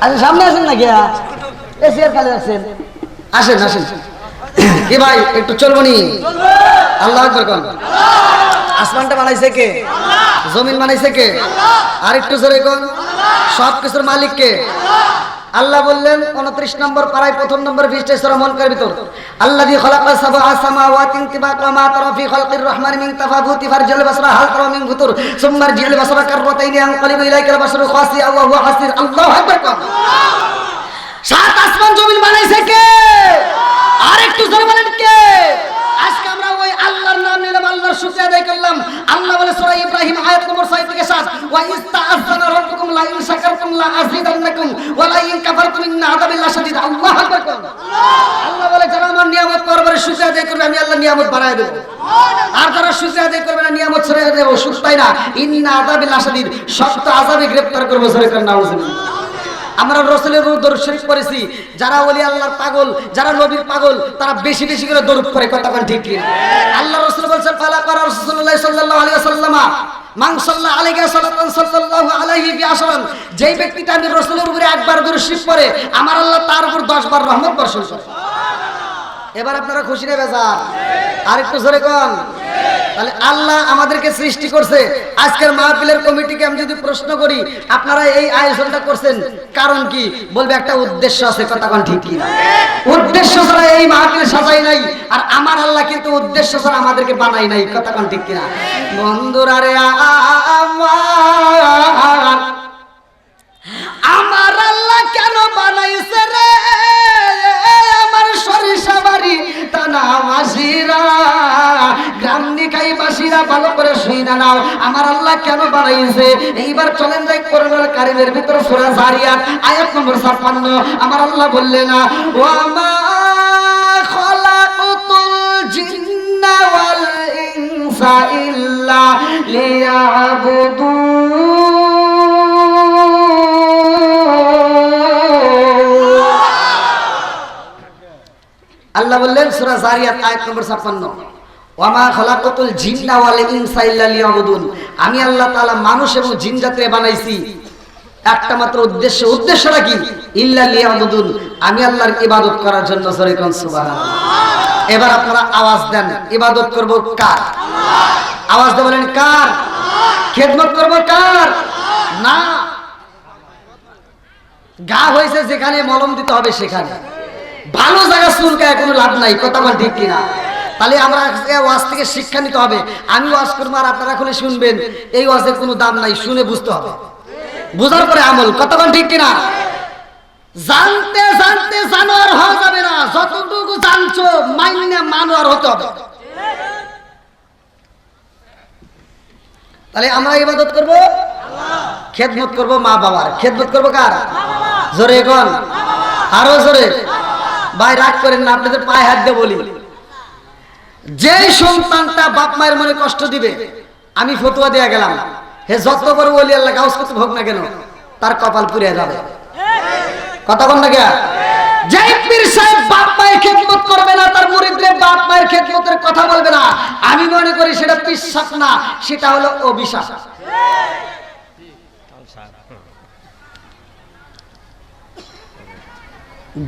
আচ্ছা সামনে আসেন না গিয়া, এসিয়ার কালে আসেন, আসেন আসেন। কি ভাই একটু চলবো নি? আল্লাহু আকবার কোন। আসমানটা বানাইছে কে? জমিন বানাইছে কে? আর একটু জোরে কোন। সব কিছুর মালিক কে? আল্লাহ বললেন 29 নম্বর পারায় 1ম নম্বর পৃষ্ঠায় সূরা মুনকার ভিতর, আল্লাযী খালাকা সাবআ সামাওয়াতি তিবাকা মা তারা ফি খালকির রহমানি মিন তাফাবুতি ফারজিল বাসরা হাল তারা মিন ফুতুর সুম্মা রজিল বাসরা কাররাতাইনি আনকালিবু ইলাইকাল বাসরু খাসিআ ওয়া হুয়া হাসির। আল্লাহু আকবার কোন। 7 আসমান জমিন বানাইছে কে? আর একটু জোরে বলেন কে? আজকে আমরা ওই আল্লাহর নাম নিলাম, আল্লাহর শুকরিয়া আদায় করলাম। আল্লাহ বলে সূরা ইব্রাহিম আয়াত নম্বর 6 থেকে 7, ওয়া ইস্তাআযানা রাব্বুকুম লা ইন শাকারতুম লা আযীদান্নাকুম ওয়া লা ইন কাফারতুম ইন্না আযাবি লাশাদীদ। আল্লাহু আকবার। আল্লাহ বলে যারা আমার নিয়ামত পরবারে শুকরিয়া আদায় করবে আমি আল্লাহ নিয়ামত বাড়ায় দেব, আর যারা শুকরিয়া আদায় করবে না নিয়ামত ছেড়ে দেব। শুধু তাই না, ইন্না আযাবি লাশাদীদ, শক্ত আযাবে গ্রেফতার করব। সরে কর নাউজুবিল্লাহ। আমরা রাসূলের দরুদ শরীফ পড়েছি, যারা ওলি আল্লাহর পাগল, যারা নবীর পাগল, তারা বেশি বেশি করে দরুদ পড়ে। কথা বলেন ঠিক কি? আল্লাহ রাসূল বলেছেন ফালা করা রাসূলুল্লাহ সাল্লাল্লাহু আলাইহি ওয়াসাল্লাম মান সাল্লা আলাইহি সাল্লাতান সাল্লাল্লাহু আলাইহি বিআশরান, যেই ব্যক্তিটা আমি রাসূলের উপরে একবার দরুদ শরীফ পড়ে আমার আল্লাহ তার উপর 10 বার রহমত বর্ষণ করে। এবার আপনারা খুশি না বেজার? আর একটু জোরে কোন। তাহলে আল্লাহ আমাদেরকে সৃষ্টি করছে। আজকের মাহফিলের কমিটিকে আমি যদি প্রশ্ন করি আপনারা এই আয়োজনটা করছেন কারণ কি, বলবে একটা উদ্দেশ্য আছে। কথা কোন ঠিক কি? উদ্দেশ্য ছাড়া এই মাহফিল সাজাই নাই, আর আমার আল্লাহ কিন্তু উদ্দেশ্য ছাড়া আমাদেরকে বানাই নাই। কথা কোন ঠিক কিনা? বন্ধুরা রে আমার আল্লাহ কেন বানাইছে রে আমার সরিষা বাড়ি টানা মাসিরা, গ্রাম নিকাই বাসীরা, ভালো করে শুনে নাও আমার আল্লাহ কেন বানাইছে। এইবার চলেন যাই কোরআনুল কারীমের ভিতর সূরা যারিয়াত আয়াত নম্বর 56। আমার আল্লাহ বললেন না ওয়া মা খালাকাতুল জিন্না ওয়াল ইনসা ইল্লা লিয়াবুদুন। আল্লাহ বললেন সূরা যারিয়াত আয়াত নম্বর 56, ওয়া মা খালাকাতুল জিন্না ওয়াল ইনসা ইল্লা লিয়াবুদুন, আমি আল্লাহ তাআলা মানুষ এবং জিন জাতিকে বানাইছি একটা মাত্র উদ্দেশ্য। উদ্দেশ্যটা কি? ইল্লা লিয়াবুদুন, আমি আল্লাহর ইবাদত করার জন্য। সরে কোন সুবহানাল্লাহ। এবার আপনারা আওয়াজ দেন, ইবাদত করব কার? আওয়াজ দিয়ে বলেন কার? খেদমত করব কার? না, গা হয়েছে যেখানে মলম দিতে হবে সেখানে, ভালো জায়গা চুলকায় কোনো লাভ নাই। কথা বল ঠিক কিনা? তাহলে আমরা ওয়াজ থেকে শিক্ষা নিতে হবে। আমি ওয়াজ করবো আর আপনারা খুলে শুনবেন, এই ওয়াজের কোনো দাম নাই, শুনে বুঝতে হবে, বুঝার পরে আমল। কথা বল ঠিক কিনা? জানতে জানতে জানোয়ার হওয়া যাবে না, যতটুকু জানছো মাইনে মানুয়ার হতে হবে। তাহলে আমরা ইবাদত করব আল্লাহ, খেদমত করব মা বাবার। খেদমত করব কার? জোরে কোন, আরো জোরে। ভাই রাগ করেন না, আপনাদের পায়ে হাত দিয়ে বলি, যেই সন্তানটা বাপ মায়ের মনে কষ্ট দিবে, আমি ফতোয়া দিয়ে গেলাম, হে যত বড় ওলি আল্লাহ গাউস কত ভোগ না কেন, তার কপাল পুড়ে যাবে। কথা বল না কে? যেই পীর সাহেব বাপ মায়ের খেদমত করবে না, তার মুরিদদের বাপ মায়ের খেদমতের কথা বলবে না, আমি মনে করি সেটা বিশ্বাস না, সেটা হলো অবিশ্বাস।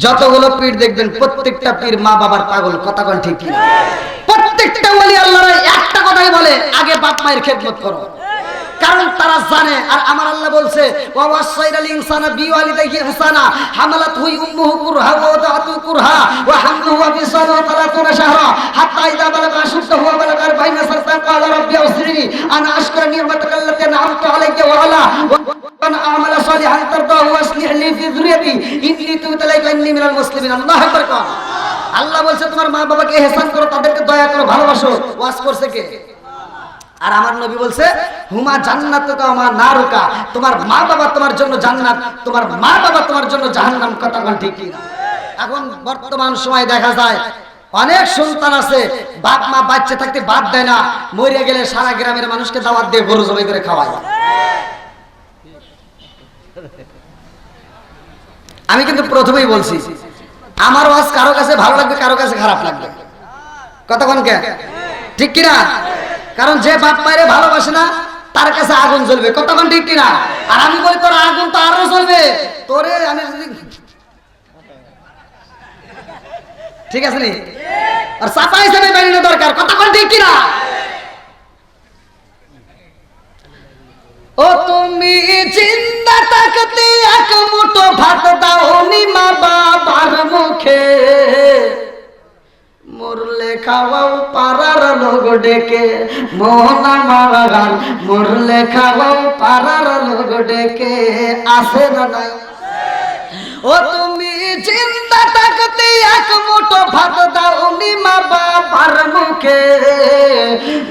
যতগুলো পীর দেখবেন প্রত্যেকটা পীর মা বাবার পাগল। কথা কোন ঠিক কি? প্রত্যেকটা ওলি আল্লাহর একটা কথাই বলে, আগে বাপ মায়ের খেদমত করো, কারণ তারা জানে। আর আমার আল্লাহ বলছে ওয়া ওয়াসাইনাল ইনসানা বিওয়ালিদাইহি ইহসানা হামালাতহু উম্মুহু কুরহা ওয়া ওয়াদাতহু কুরহা ওয়া হামলুহু ওয়া ফিসালুহু 30 শাহরা হাত্তা ইযা বালাগা আশুদ্দাহু ওয়া বালাগা 40 সানাতান ক্বালা রাব্বি আউযিনি আন আশকুরা নি'মাতাকা আল্লাতী আন'আমতা আলাইয়া ওয়া আলা ওয়া আ'মালা সালিহান তারদাহু ওয়া আসলিহ লি ফি যুররিয়াতি ইন্নী তুবতু ইলাইকা ইন্নী মিনাল মুসলিমিন। আল্লাহু আকবার। আল্লাহ বলছে তোমার মা বাবাকে ইহসান করো, তাদেরকে দয়া করো, ভালোবাসো। ওয়াজ করছে কে? আর আমার নবী বলছে হুমা জান্নাতুকা ওয়া নারুকা, তোমার মা বাবা তোমার জন্য জান্নাত, তোমার মা বাবা তোমার জন্য জাহান্নাম। কথা কোন ঠিক কি না? এখন বর্তমান সময় দেখা যায় অনেক সন্তান আছে বাপ মা বাচ্চা থাকতে বাদ দেয় না, মরে গেলে সারা গ্রামের মানুষকে দাওয়াত দিয়ে গরু জবাই করে খাওয়ায়। আমি কিন্তু প্রথমেই বলছি আমার ওয়াজ কারো কাছে ভালো লাগবে, কারো কাছে খারাপ লাগবে। কথা কোন কে ঠিক কিনা? কারণ যে বাপ মায়েরে ভালোবাসে না তার কাছে আগুন জ্বলবে। কথা কোন ঠিক কিনা? আর আমি বলি তোর আগুন তো আরো জ্বলবে তোরে। আমি ঠিক আছে নি? আর চাপা হিসেবে বেরিয়ে দরকার। কথা কোন ঠিক কিনা? ও তুমি জিন্দা থাকতে এক মুঠো ভাত দাও নি মা বাবার মুখে, মরলে খাওয়াও পাড়ার লোক ডেকে, মোহন আমার গান মরলে খাওয়াও পাড়ার লোক ডেকে, আসে না নাই? ও তুমি জিন্দা থাকতে এক মুঠো ভাত দাও নি মা বাবার মুখে,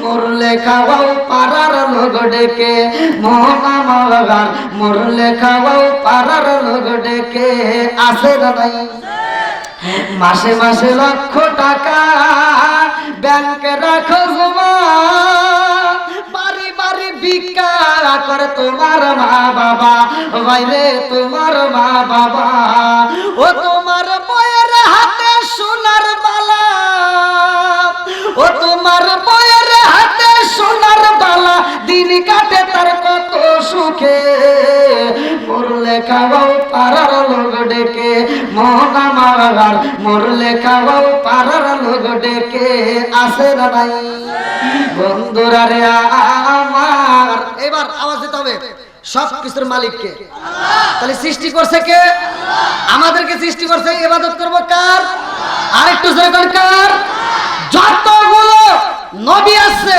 মরলে খাওয়াও পাড়ার লোক ডেকে, মোহন আমার গান মরলে খাওয়াও পাড়ার লোক ডেকে, আসে না নাই? মাসে মাসে লক্ষ টাকা ব্যাংকে রাখো জমা, বাড়ি বাড়ি ভিক্ষা করে তোমার মা বাবা, বাইরে তোমার মা বাবা। ও তোমার বয়ের হাতে সোনার বালা, ও তোমার বয়ের হাতে সোনার বালা, দিন কাটে তার কত সুখে, মরলে খাওয়াও পাড়ার লোক ডেকে, মোহন আমার গান মরলে খাওয়াও পাড়ার লোক ডেকে, আসে না নাই? বন্ধুরা রে আমার, এবার আওয়াজ দিতে হবে সব কিছুর মালিককে। তাহলে সৃষ্টি করছে কে? আমাদেরকে সৃষ্টি করছে। ইবাদত করব কার? আরেকটু জোরে কোন কার? যতগুলো নবী আছে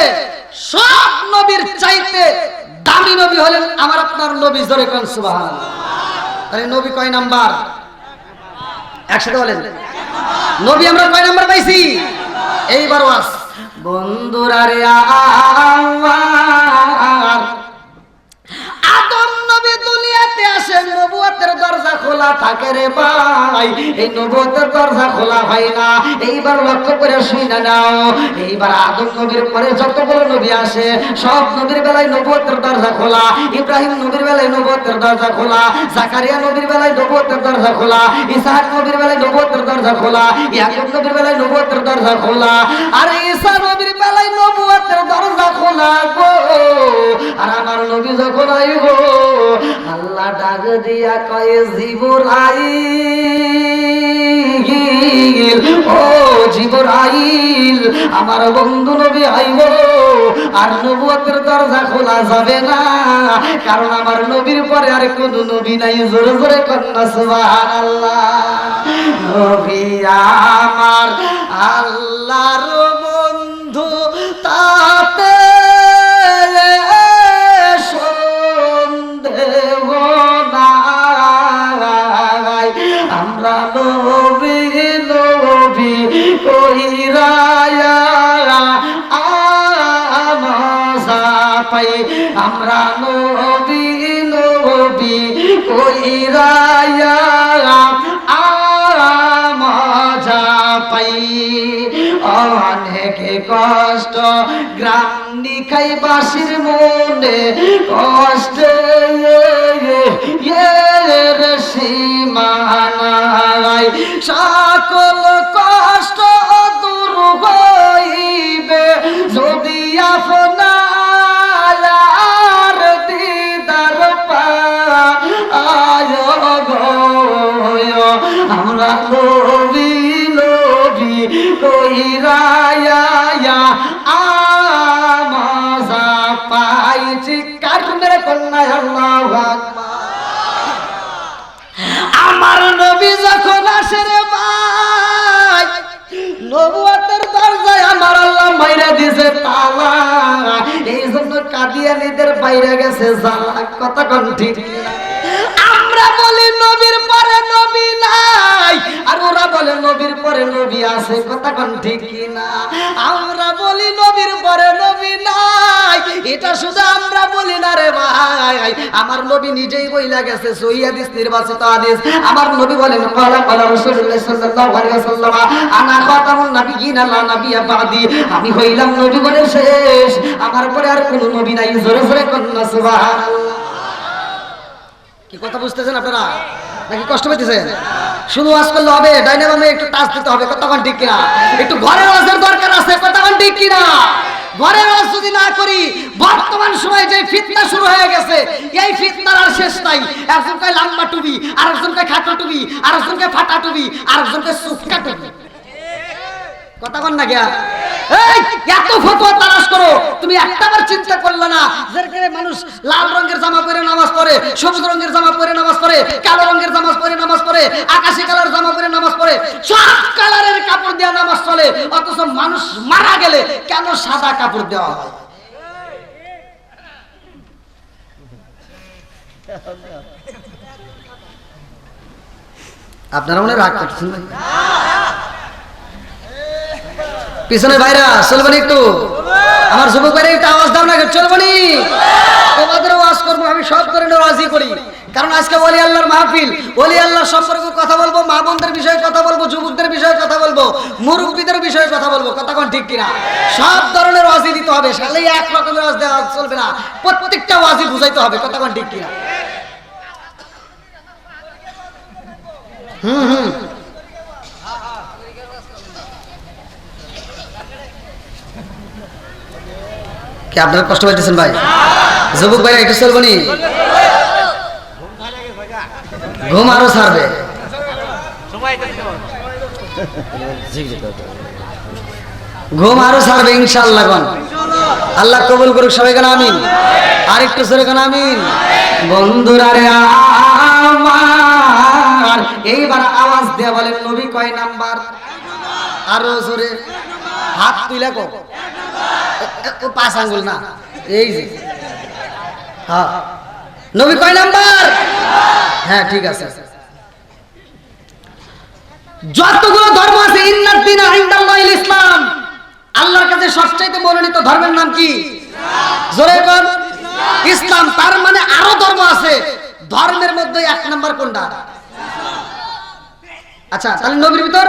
সব নবীর চাইতে দামি নবী হলেন আমার আপনার নবী। জোরে কোন সুবহানাল্লাহ। তাহলে নবী কয় নাম্বার? একসাথে বলেন নবী আমরা কয় নাম্বার পাইছি? এইবার ওয়াজ। বন্ধুরা রে আমার, আদম নবী দুনিয়াতে আসেন, নবুয়তের দরজা খোলা থাকে রে ভাই, এই নবুয়তের দরজা খোলা হয় না। এইবার লক্ষ্য করে শুনে নাও, এইবার আদম নবীর পরে যতগুলো নবী আসে সব নবীর বেলায় নবুয়তের দরজা খোলা। ইব্রাহিম নবীর বেলায় নবুয়তের দরজা খোলা, জাকারিয়া নবীর বেলায় নবুয়তের দরজা খোলা, ইসহাক নবীর বেলায় নবুয়তের দরজা খোলা, ইয়াকুব নবীর বেলায় নবুয়তের দরজা খোলা, আর ঈসা নবীর বেলায় নবুয়তের দরজা খোলা গো। আর আমার নবী যখন আইব আল্লাহ ডাক দিয়া কয়ে জিবরাইল, ও জিবরাইল আমার বন্ধু নবী আইব। আর নবুয়তের দরজা খোলা যাবে না, কারণ আমার নবীর পরে আর কোন নবী নাই। জোরে জোরে কন্যা সুবহানাল্লাহ। নবী আমার আল্লাহর বন্ধু, তাতে আমরা নবী নবী কইরায়া আমাজা পাই, আমরা নবী নবী কইরায়া আমাজা পাই। অনেকে কষ্ট গ্রাম নিখাই বাসির মনে, কষ্ট সীমানায় সকল কষ্ট দূর হইবে যদি আপনার দিদার পায় গো। আমরা নবী নবী কইরায়া আমাজা পাইছি। কার মেরে কন্যা আল্লাহু আকবার। আমার নবী যখন আসে রে ভাই, নবুয়তের দরজায় আমার আল্লাহ মাইরা দিয়েছে তালা, এই জন্য কাদিয়ানীদের বাইরে গেছে জ্বালা। কথা কোন ঠিক? আমরা বলি নবীর পরে নবী নাই, আর ওরা বলে নবীর পরে নবী আছে। কথা কোন ঠিক না? আমরা বলি নবীর পরে নবী নাই, এটা শুধু আমরা বলি না রে ভাই, আমার নবী নিজেই বইলা গেছে, সহিহ হাদিস, নির্বাচিত হাদিস। আমার নবী বলেন ক্বালা ক্বালা রাসূলুল্লাহ সাল্লাল্লাহু আলাইহি ওয়াসাল্লাম আনা খাতামুন নাবিয়্যিন লা নাবিয়্যা বা'দি, আমি হইলাম নবী বলে শেষ, আমার পরে আর কোনো নবী নাই। জোরে জোরে কন্না সুবহানাল্লাহ। কি কথা বুঝতেছেন আপনারা নাকি কষ্ট পেতেছেন? শুধু ওয়াজ করলে হবে, ডাইনামে একটু টাচ দিতে হবে, কতক্ষণ ঠিক কিনা? একটু ঘরের ওয়াজের দরকার আছে, কতক্ষণ ঠিক কিনা? ঘরের ওয়াজ যদি না করি, বর্তমান সময়ে যে ফিতনা শুরু হয়ে গেছে, এই ফিতনার আর শেষ নাই। একজন কয় লম্বা টুপি, আরেকজন কয় খাটো টুপি, আরেকজন কয় ফাটা টুপি, আরেকজন কয় সুক্কা টুপি। কতক্ষণ না গিয়া এই এত ফতোয়া তালাশ করো, তুমি একটাবার চিন্তা করলে না যে মানুষ লাল রঙের জামা পরে নামাজ পড়ে, সবুজ রঙের জামা পরে নামাজ পড়ে, কালো রঙের জামা পরে নামাজ পড়ে, আকাশি কালার জামা পরে নামাজ পড়ে, সব কালারের কাপড় দিয়ে নামাজ চলে, অথচ মানুষ মারা গেলে কেন সাদা কাপড় দেওয়া হয়? আপনারা মনে রাগ করছেন ভাই? পিছনে ভাইরা চলবেন একটু, আমার যুবক ভাইরা একটু আওয়াজ দাও না, চলবেনি? তোমাদেরও ওয়াজ করবো, আমি সব ধরনের ওয়াজই করি, কারণ আজকে ওলি আল্লাহর মাহফিল। ওলি আল্লাহর সম্পর্কে কথা বলবো, মা বোনদের বিষয়ে কথা বলবো, যুবকদের বিষয়ে কথা বলবো, মুরব্বীদের বিষয়ে কথা বলবো, কতক্ষণ ঠিক কিনা? সব ধরনের ওয়াজই দিতে হবে, সালে এক রকমের ওয়াজ দেওয়া চলবে না, প্রত্যেকটা ওয়াজই বুঝাইতে হবে, কতক্ষণ ঠিক কিনা? কি আপনারা কষ্ট পাইতেছেন ভাই? যুবক ভাইরা একটু চলবনি, ঘুম আরো ছাড়বে, ঘুম আরো ছাড়বে ইনশাআল্লাহ। আল্লাহ কবুল করুক, সবাই কেন আমিন। আর একটু জোরে কেন আমিন। বন্ধুরা রে আমার, এইবার আওয়াজ দিয়ে বলেন নবী কয় নাম্বার? আরো জোরে হাত তুইলা কো, 5 আঙ্গুল না, এই যে হ্যাঁ, নবী কয় নাম্বার? হ্যাঁ ঠিক আছে। যতগুলো ধর্ম আছে, ইন্নাদ দীনা ইনদাল্লাহিল ইসলাম, আল্লাহর কাছে সবচেয়ে মনোনীত ধর্মের নাম কি? জোরে বল, ইসলাম। তার মানে আরো ধর্ম আছে, ধর্মের মধ্যে 1 নাম্বার কোনটা? আচ্ছা, তাহলে নবীর ভিতর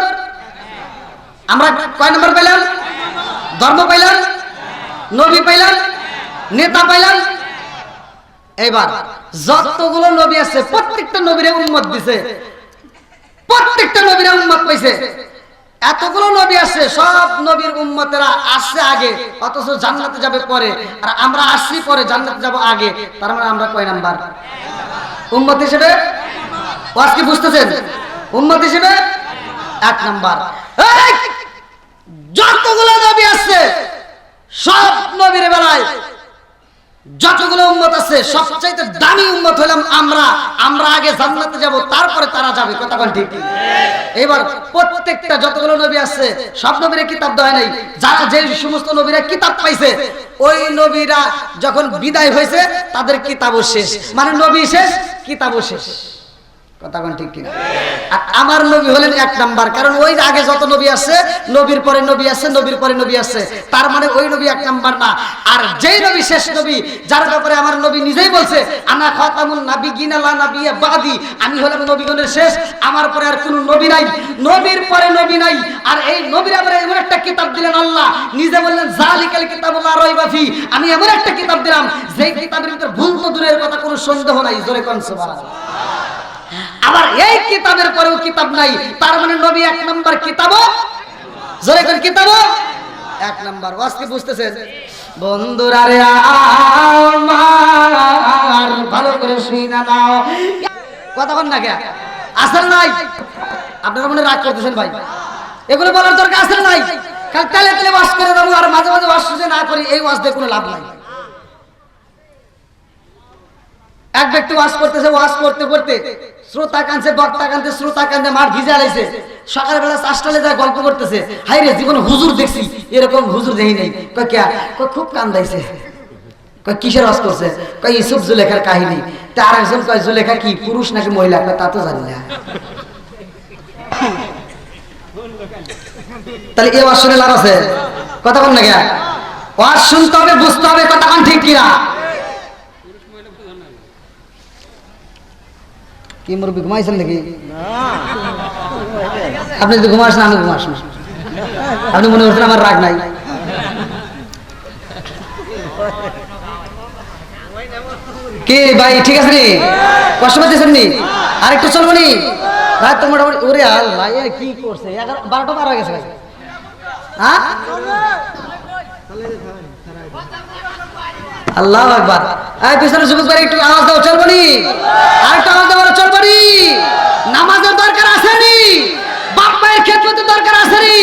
আমরা কয় নাম্বার পেলাম? ধর্ম পাইলাম, নবী পাইলাম, নেতা পাইলাম। এবার যতগুলো নবী আছে, প্রত্যেকটা নবীরে উম্মত দিছে, প্রত্যেকটা নবীরে উম্মত পাইছে। এতগুলো নবী আছে, সব নবীর উম্মতেরা আসছে আগে, অথচ জান্নাতে যাবে পরে, আর আমরা আসছি পরে, জান্নাতে যাব আগে। তার মানে আমরা কয় নাম্বার উম্মত হিসেবে? ওয়াজ কি বুঝতেছেন? উম্মত হিসেবে 1 নাম্বার। যতগুলো নবী আছে, সব নবীর বেলায় যতগুলো উম্মত আছে, সবচাইতে দামি উম্মত হলাম আমরা। আমরা আগে জান্নাতে যাব, তারপরে তারা যাবে, কথা বল ঠিক? এবার প্রত্যেকটা যতগুলো নবী আছে, সব নবীরা কিতাব দেয় নাই। যারা যে সমস্ত নবীরা কিতাব পাইছে, ওই নবীরা যখন বিদায় হয়েছে, তাদের কিতাবও শেষ, মানে নবী শেষ, কিতাবও শেষ, কথা বল ঠিক কিনা? আর আমার নবী হলেন 1 নাম্বার, কারণ ওই আগে যত নবী আছে, নবীর পরে নবী আছে, নবীর পরে নবী আছে, তার মানে ওই নবী 1 নাম্বার না। আর যেই নবী শেষ নবী, যার ব্যাপারে আমার নবী নিজেই বলছে আনা খাতামুন নাবিয়্যিন লা নাবিয়্যা বা'দি, আমি হলাম নবীগণের শেষ, আমার পরে আর কোনো নবী নাই, নবীর পরে নবী নাই। আর এই নবীর আবার এমন একটা কিতাব দিলেন, আল্লাহ নিজে বললেন যালিকাল কিতাবু লা রাইবা ফি, আমি এমন একটা কিতাব দিলাম, যেই কিতাবের ভিতর ভুল তো দূরের কথা, কোনো সন্দেহ নাই। জোরে কোন সুবহানাল্লাহ। আবার এই কিতাবের পরেও কিতাব নাই, তার মানে নবী 1 নাম্বার, কিতাবও জোরে কোন কিতাবও 1 নাম্বার। ওয়াজ কি বুঝতেছেন? বন্ধুরা রে আমার, ভালো করে শুইনা নাও, কথা বল না কে আসল নাই? আপনারা মনে রাগ করতেছেন ভাই, এগুলো বলার দরকার আসল নাই। কাল তালে তালে ওয়াজ করে দেবো, আর মাঝে মাঝে ওয়াজ শুনে না করি, এই ওয়াজ দিয়ে কোনো লাভ নাই। এক ব্যক্তি ওয়াজ করতেছে, ওয়াজ করতে করতে শ্রোতা কাঁদছে, বক্তা কাঁদছে, শ্রোতা কাঁদছে, মাঠ ভিজে আলাইছে। সকালবেলা 4টালে যায় গল্প করতেছে, হাই রে জীবন হুজুর দেখছি, এরকম হুজুর দেখি নাই। কয় কে? কয় খুব কান্দাইছে। কয় কিসের ওয়াজ করছে? কয় ইউসুফ জুলেখার কাহিনী। তা আরেকজন কয় জুলেখা কি পুরুষ নাকি মহিলা? কয় তা তো জানি না। তাহলে এ ওয়াজ শুনে লাভ আছে? কথা বল না কে? ওয়াজ শুনতে হবে, বুঝতে হবে, কথা কোন ঠিক কিনা? কি মুরব্বী ঘুমাইছেন নাকি? আপনি যদি ঘুমাস না আমি ঘুমাস না, আপনি মনে করছেন আমার রাগ নাই। কি ভাই ঠিক আছে নি? কষ্ট পাচ্ছেন নি? আরেকটু চলবো নি? রাত তো মোটামুটি ওরে আল্লাহ কি করছে, 12টা পার হয়ে গেছে। হ্যাঁ আল্লাহু আকবার। এই পিছনে যুবক ভাই একটু আওয়াজ দাও, চলবো নি? আরেকটু আওয়াজ দাও, চলবো নি? নামাজের দরকার আছে নি? বাপ মায়ের খেদমতের দরকার আছে নি?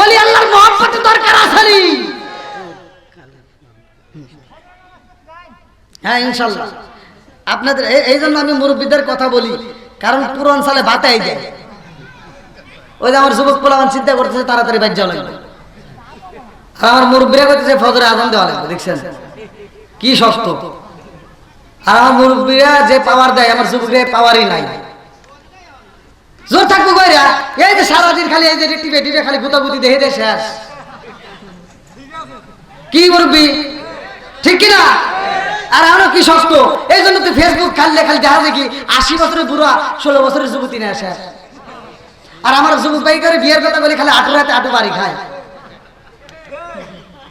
ওলি আল্লাহর মহব্বতের দরকার আছে নি? হ্যাঁ ইনশাআল্লাহ। আপনাদের এই জন্য আমি মুরব্বীদের কথা বলি, কারণ পুরান সালে বাতাই যায়। ওই যে আমার যুবক পোলাপান চিন্তা করতেছে তাড়াতাড়ি বাইর যাওয়া লাগবে, আর আমার মুরব্বীরা করতেছে ফজরে আজান দেওয়া লাগবে। দেখছেন কি শক্ত। আর আমার মুরব্বীরা যে পাওয়ার দেয়, আমার যুবকরা পাওয়ারই নাই। জোর থাকবো কইরা, এই যে সারাদিন খালি এই যে টিপে টিপে খালি গুতাগুতি দেখে দেয় শেষ। কি মুরব্বী ঠিক কিনা? আর আরো কি শক্ত। এই জন্য তো ফেসবুক খাললে খালি দেখা যায় কি 80 বছরের বুড়া 16 বছরের যুবতী নিয়ে আসে। আর আমার যুবক ভাই করে বিয়ের কথা বলে খালি আটু রাতে আটু বাড়ি খায়।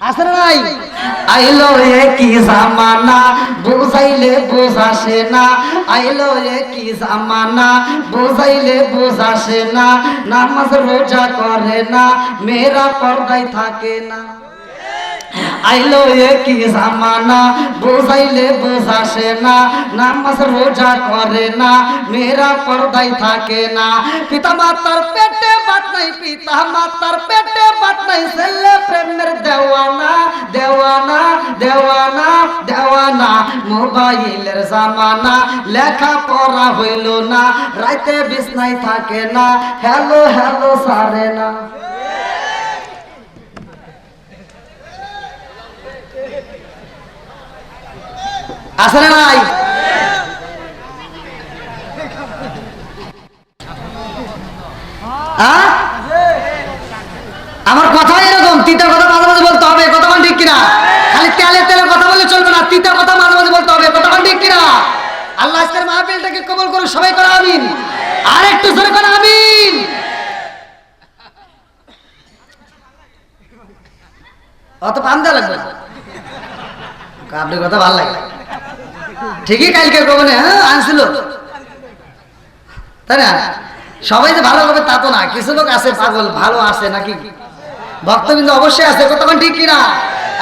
আছে না নাই? আইলো কি জামানা বুঝাইলে বুঝাসে না, আইলো কি জামানা বুঝাইলে বুঝাসে না, নামাজ রোজা করে না, মেয়েরা পর্দায় থাকে না। আইলো কি জামানা বুঝাইলে বুঝাসে না, নামাজ রোজা করে না, মেয়েরা পর্দায় থাকে না। পিতা মাতার পেটে ভাত নাই, পিতা মাতার পেটে ভাত নাই, ছেলে প্রেমের দেওয়ানা দেওয়ানা দেওয়ানা দেওয়ানা। মোবাইলের জামানা, লেখা পড়া হইল না, রাইতে বিছনায় থাকে না, হ্যালো হ্যালো সারে না। আছে না নাই? আমার কথা এরকম, তিতা কথা মাঝে মাঝে বলতে হবে, কথা কোন ঠিক কিনা? খালি তেলে তেলে কথা বলে চলবে না, তিতা কথা মাঝে মাঝে বলতে হবে, কথা কোন ঠিক কিনা? আল্লাহ আজকের মাহফিলটাকে কবুল করুন, সবাই করে আমিন। আর একটু জোরে করে আমিন। অত পান দেওয়া লাগবে না, আপনার কথা ভালো লাগে ঠিকই। কালকে কবনে আনছিল তাই না? সবাই যে ভালো হবে তা তো না, কিছু লোক আছে পাগল, ভালো আছে নাকি ভক্তবৃন্দ অবশ্যই আছে, কতক্ষণ ঠিক কিনা?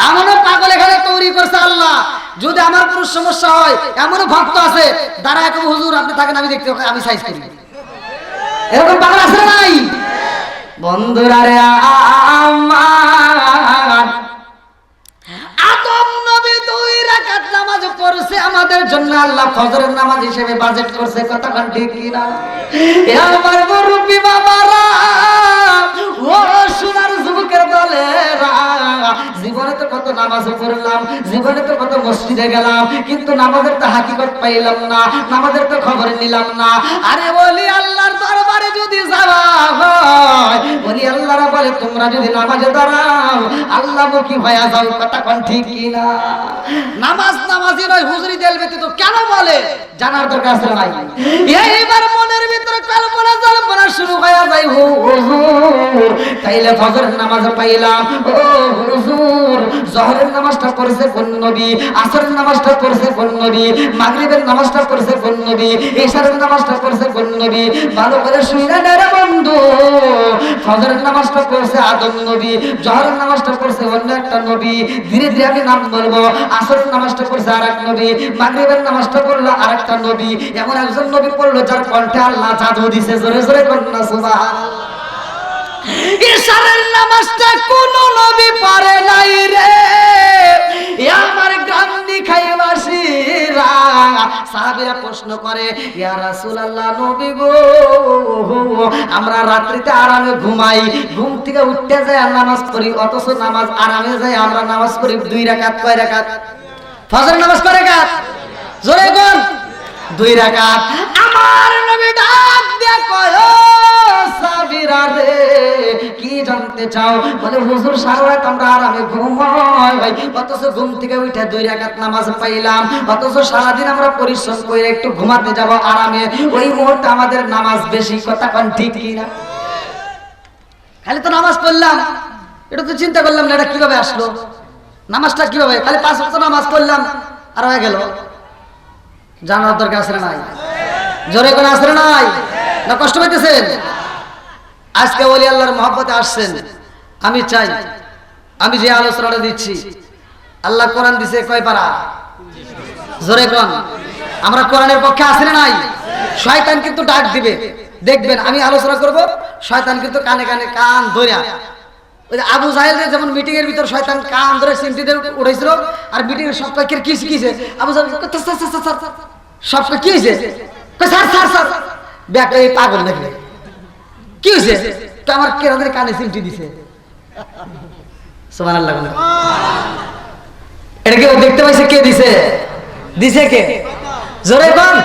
এমনও পাগল এখানে তৈরি করছে আল্লাহ। যদি আমার কোনো সমস্যা হয়, এমনও ভক্ত আছে দাঁড়া এক হুজুর আপনি থাকেন, আমি দেখতে আমি সাইজ করি, এরকম পাগল আছে নাই? বন্ধুরা রে আমার আদম নবী 2 রাকাত নামাজ পড়ছে আমাদের জন্য, আল্লাহ ফজরের নামাজ হিসেবে বাজেট করছে, কতক্ষণ ঠিক কিনা? এ আমার মুরব্বি বাবারা, ও সোনার যুবকের দলেরা, জীবনে তো কত নামাজ পড়লাম, জীবনে তো কত মসজিদে গেলাম, কিন্তু নামাজের তো হাকিকত পাইলাম না, নামাজের তো খবর নিলাম না। আরে বলি আল্লাহর দরবারে যদি যাওয়া হয়, বলি আল্লাহরা বলে তোমরা যদি নামাজে দাঁড়াও আল্লাহ মুখী হয়ে যাও, কথা কোন ঠিক কিনা? নামাজ নামাজি নয়, হুজুরি দেল ব্যতীত কেন বলে জানার দরকার আছে নাই? এইবার মনের ভিতরে কল্পনা জল্পনা শুরু হয়ে যায়, হুজুর তাইলে ফজরের নামাজ পাইলাম, ও হুজুর জোহরের নামাজটা পড়ছে কোন নবী, আসরের নামাজটা পড়ছে কোন নবী, মাগরিবের নামাজটা পড়ছে কোন নবী, ইশারের নামাজটা পড়ছে কোন নবী? ভালো করে শুনে নে রে বন্ধু, ফজরের নামাজটা পড়ছে আদম নবী, জোহরের নামাজটা পড়ছে অন্য একটা নবী, ধীরে ধীরে আমি নাম বলবো। আসরের নামাজটা পড়ছে আরেক নবী, মাগরিবের নামাজটা পড়লো আরেকটা নবী। এমন একজন নবী পড়লো যার কণ্ঠে আল্লাহ জাদু দিছে, জোরে জোরে কন্যা সুবহানাল্লাহ। ইশারের নামাজটা কোন নবী পড়ে নাই রে, আমার গান্ধী খাইবাসীরা। সাহাবীরা প্রশ্ন করে, ইয়া রাসূলুল্লাহ নবী গো, আমরা রাত্রিতে আরামে ঘুমাই, ঘুম থেকে উঠতে যাই আর নামাজ পড়ি, অথচ নামাজ আরামে যাই আমরা নামাজ পড়ি 2 রাকাত। কয় রাকাত? ফজরের নামাজ কয় রাকাত? জোরে কোন? 2 রাকাত। আমার নবী ডাক দিয়া কয়, ও সাহাবীরা রে, কি জানতে করতে চাও? বলে হুজুর সারা রাত আমরা আরামে ঘুমাই ভাই, অথচ ঘুম থেকে উঠে 2 রাকাত নামাজ পাইলাম, অথচ সারাদিন আমরা পরিশ্রম করে একটু ঘুমাতে যাব আরামে, ওই মুহূর্তে আমাদের নামাজ বেশি। কথা কোন ঠিক কিনা? খালি তো নামাজ পড়লাম, এটা তো চিন্তা করলাম না এটা কিভাবে আসলো, নামাজটা কিভাবে, খালি 5 ওয়াক্ত নামাজ পড়লাম আর হয়ে গেল। জানার দরকার আছে না নাই? জোরে কোন আছে না নাই? না কষ্ট পাইতেছেন? আজকে ওলি আল্লাহর মহব্বতে আসছেন, আমি চাই আমি যে আলোচনাটা দিচ্ছি, আল্লাহ কোরআন দিছে কয় পারা? জোরে কোন। আমরা কোরআনের পক্ষে আছি না নাই? শয়তান কিন্তু ডাক দিবে, দেখবেন আমি আলোচনা করব, শয়তান কিন্তু কানে কানে কান ধইরা, ওই যে আবু জাহেলের যেমন মিটিং এর ভিতর শয়তান কান ধরে সিমটিতে উঠাইছিল, আর মিটিং এর সব কয়েকের কি শিখিছে, আবু জাহেল সব কি হয়েছে, স্যার স্যার স্যার ব্যাক এই পাগল নাকি, কি হয়েছে? তো আমার কেরাদের কানে সিমটি দিছে। সুবহানাল্লাহ। এটা কেউ দেখতে পাইছে? কে দিছে? দিছে কে? জোরে বল।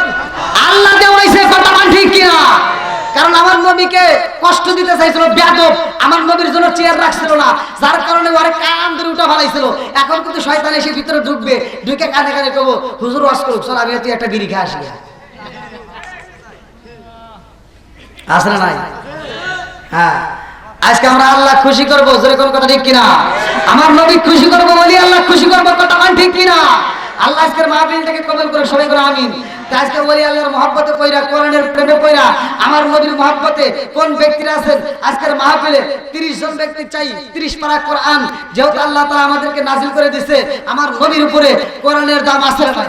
আল্লাহ দেওয়াইছে। কথা বল ঠিক কিনা? কারণ আমার নবীকে কষ্ট দিতে চাইছিল বেয়াদব, আমার নবীর জন্য চেয়ার রাখছিল না, যার কারণে ওরে কান ধরে উঠা ফেলাইছিল। এখন কিন্তু শয়তান এসে ভিতরে ঢুকবে, ঢুকে কানে কানে কব হুজুর ওয়াজ করুক, চল আমি তুই একটা বিড়ি খেয়ে আসি। আছে না নাই? হ্যাঁ, আজকে আমরা আল্লাহ খুশি করবো, জোরে কোন কথা ঠিক কিনা? আমার নবী খুশি করবো বলি আল্লাহ খুশি করবো, কথা বল ঠিক কিনা? আল্লাহ আজকের মাহফিলটাকে কবুল করে সবাই করে আমিন। আজকে ওলি আল্লাহর মহব্বতে পয়রা, কোরআনের প্রেমে পয়রা, আমার নবীর মহব্বতে কোন ব্যক্তিরা আছেন আজকের মাহফিলে? 30 জন ব্যক্তি চাই, 30 পারা কোরআন যেহেতু আল্লাহ তাআলা আমাদেরকে নাযিল করে দিয়েছে, আমার নবীর উপরে কোরআনের দাম আছে না?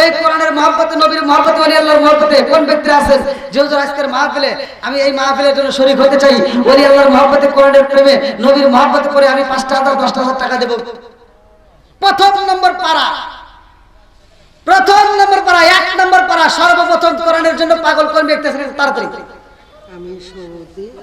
এই কোরআনের মহব্বতে, নবীর মহব্বতে, ওলি আল্লাহর মহব্বতে কোন ব্যক্তিরা আছেন যেহেতু আজকের মাহফিলে আমি এই মাহফিলের জন্য শরীক হতে চাই, ওলি আল্লাহর মহব্বতে, কোরআনের প্রেমে, নবীর মহব্বতে করে আমি 5,000 10,000 টাকা দেব। প্রথম নম্বর পারা, 1 নম্বর পারা, সর্বপ্রথম কোরআনের জন্য পাগল কোন ব্যক্তি আছেন তাড়াতাড়ি? আমি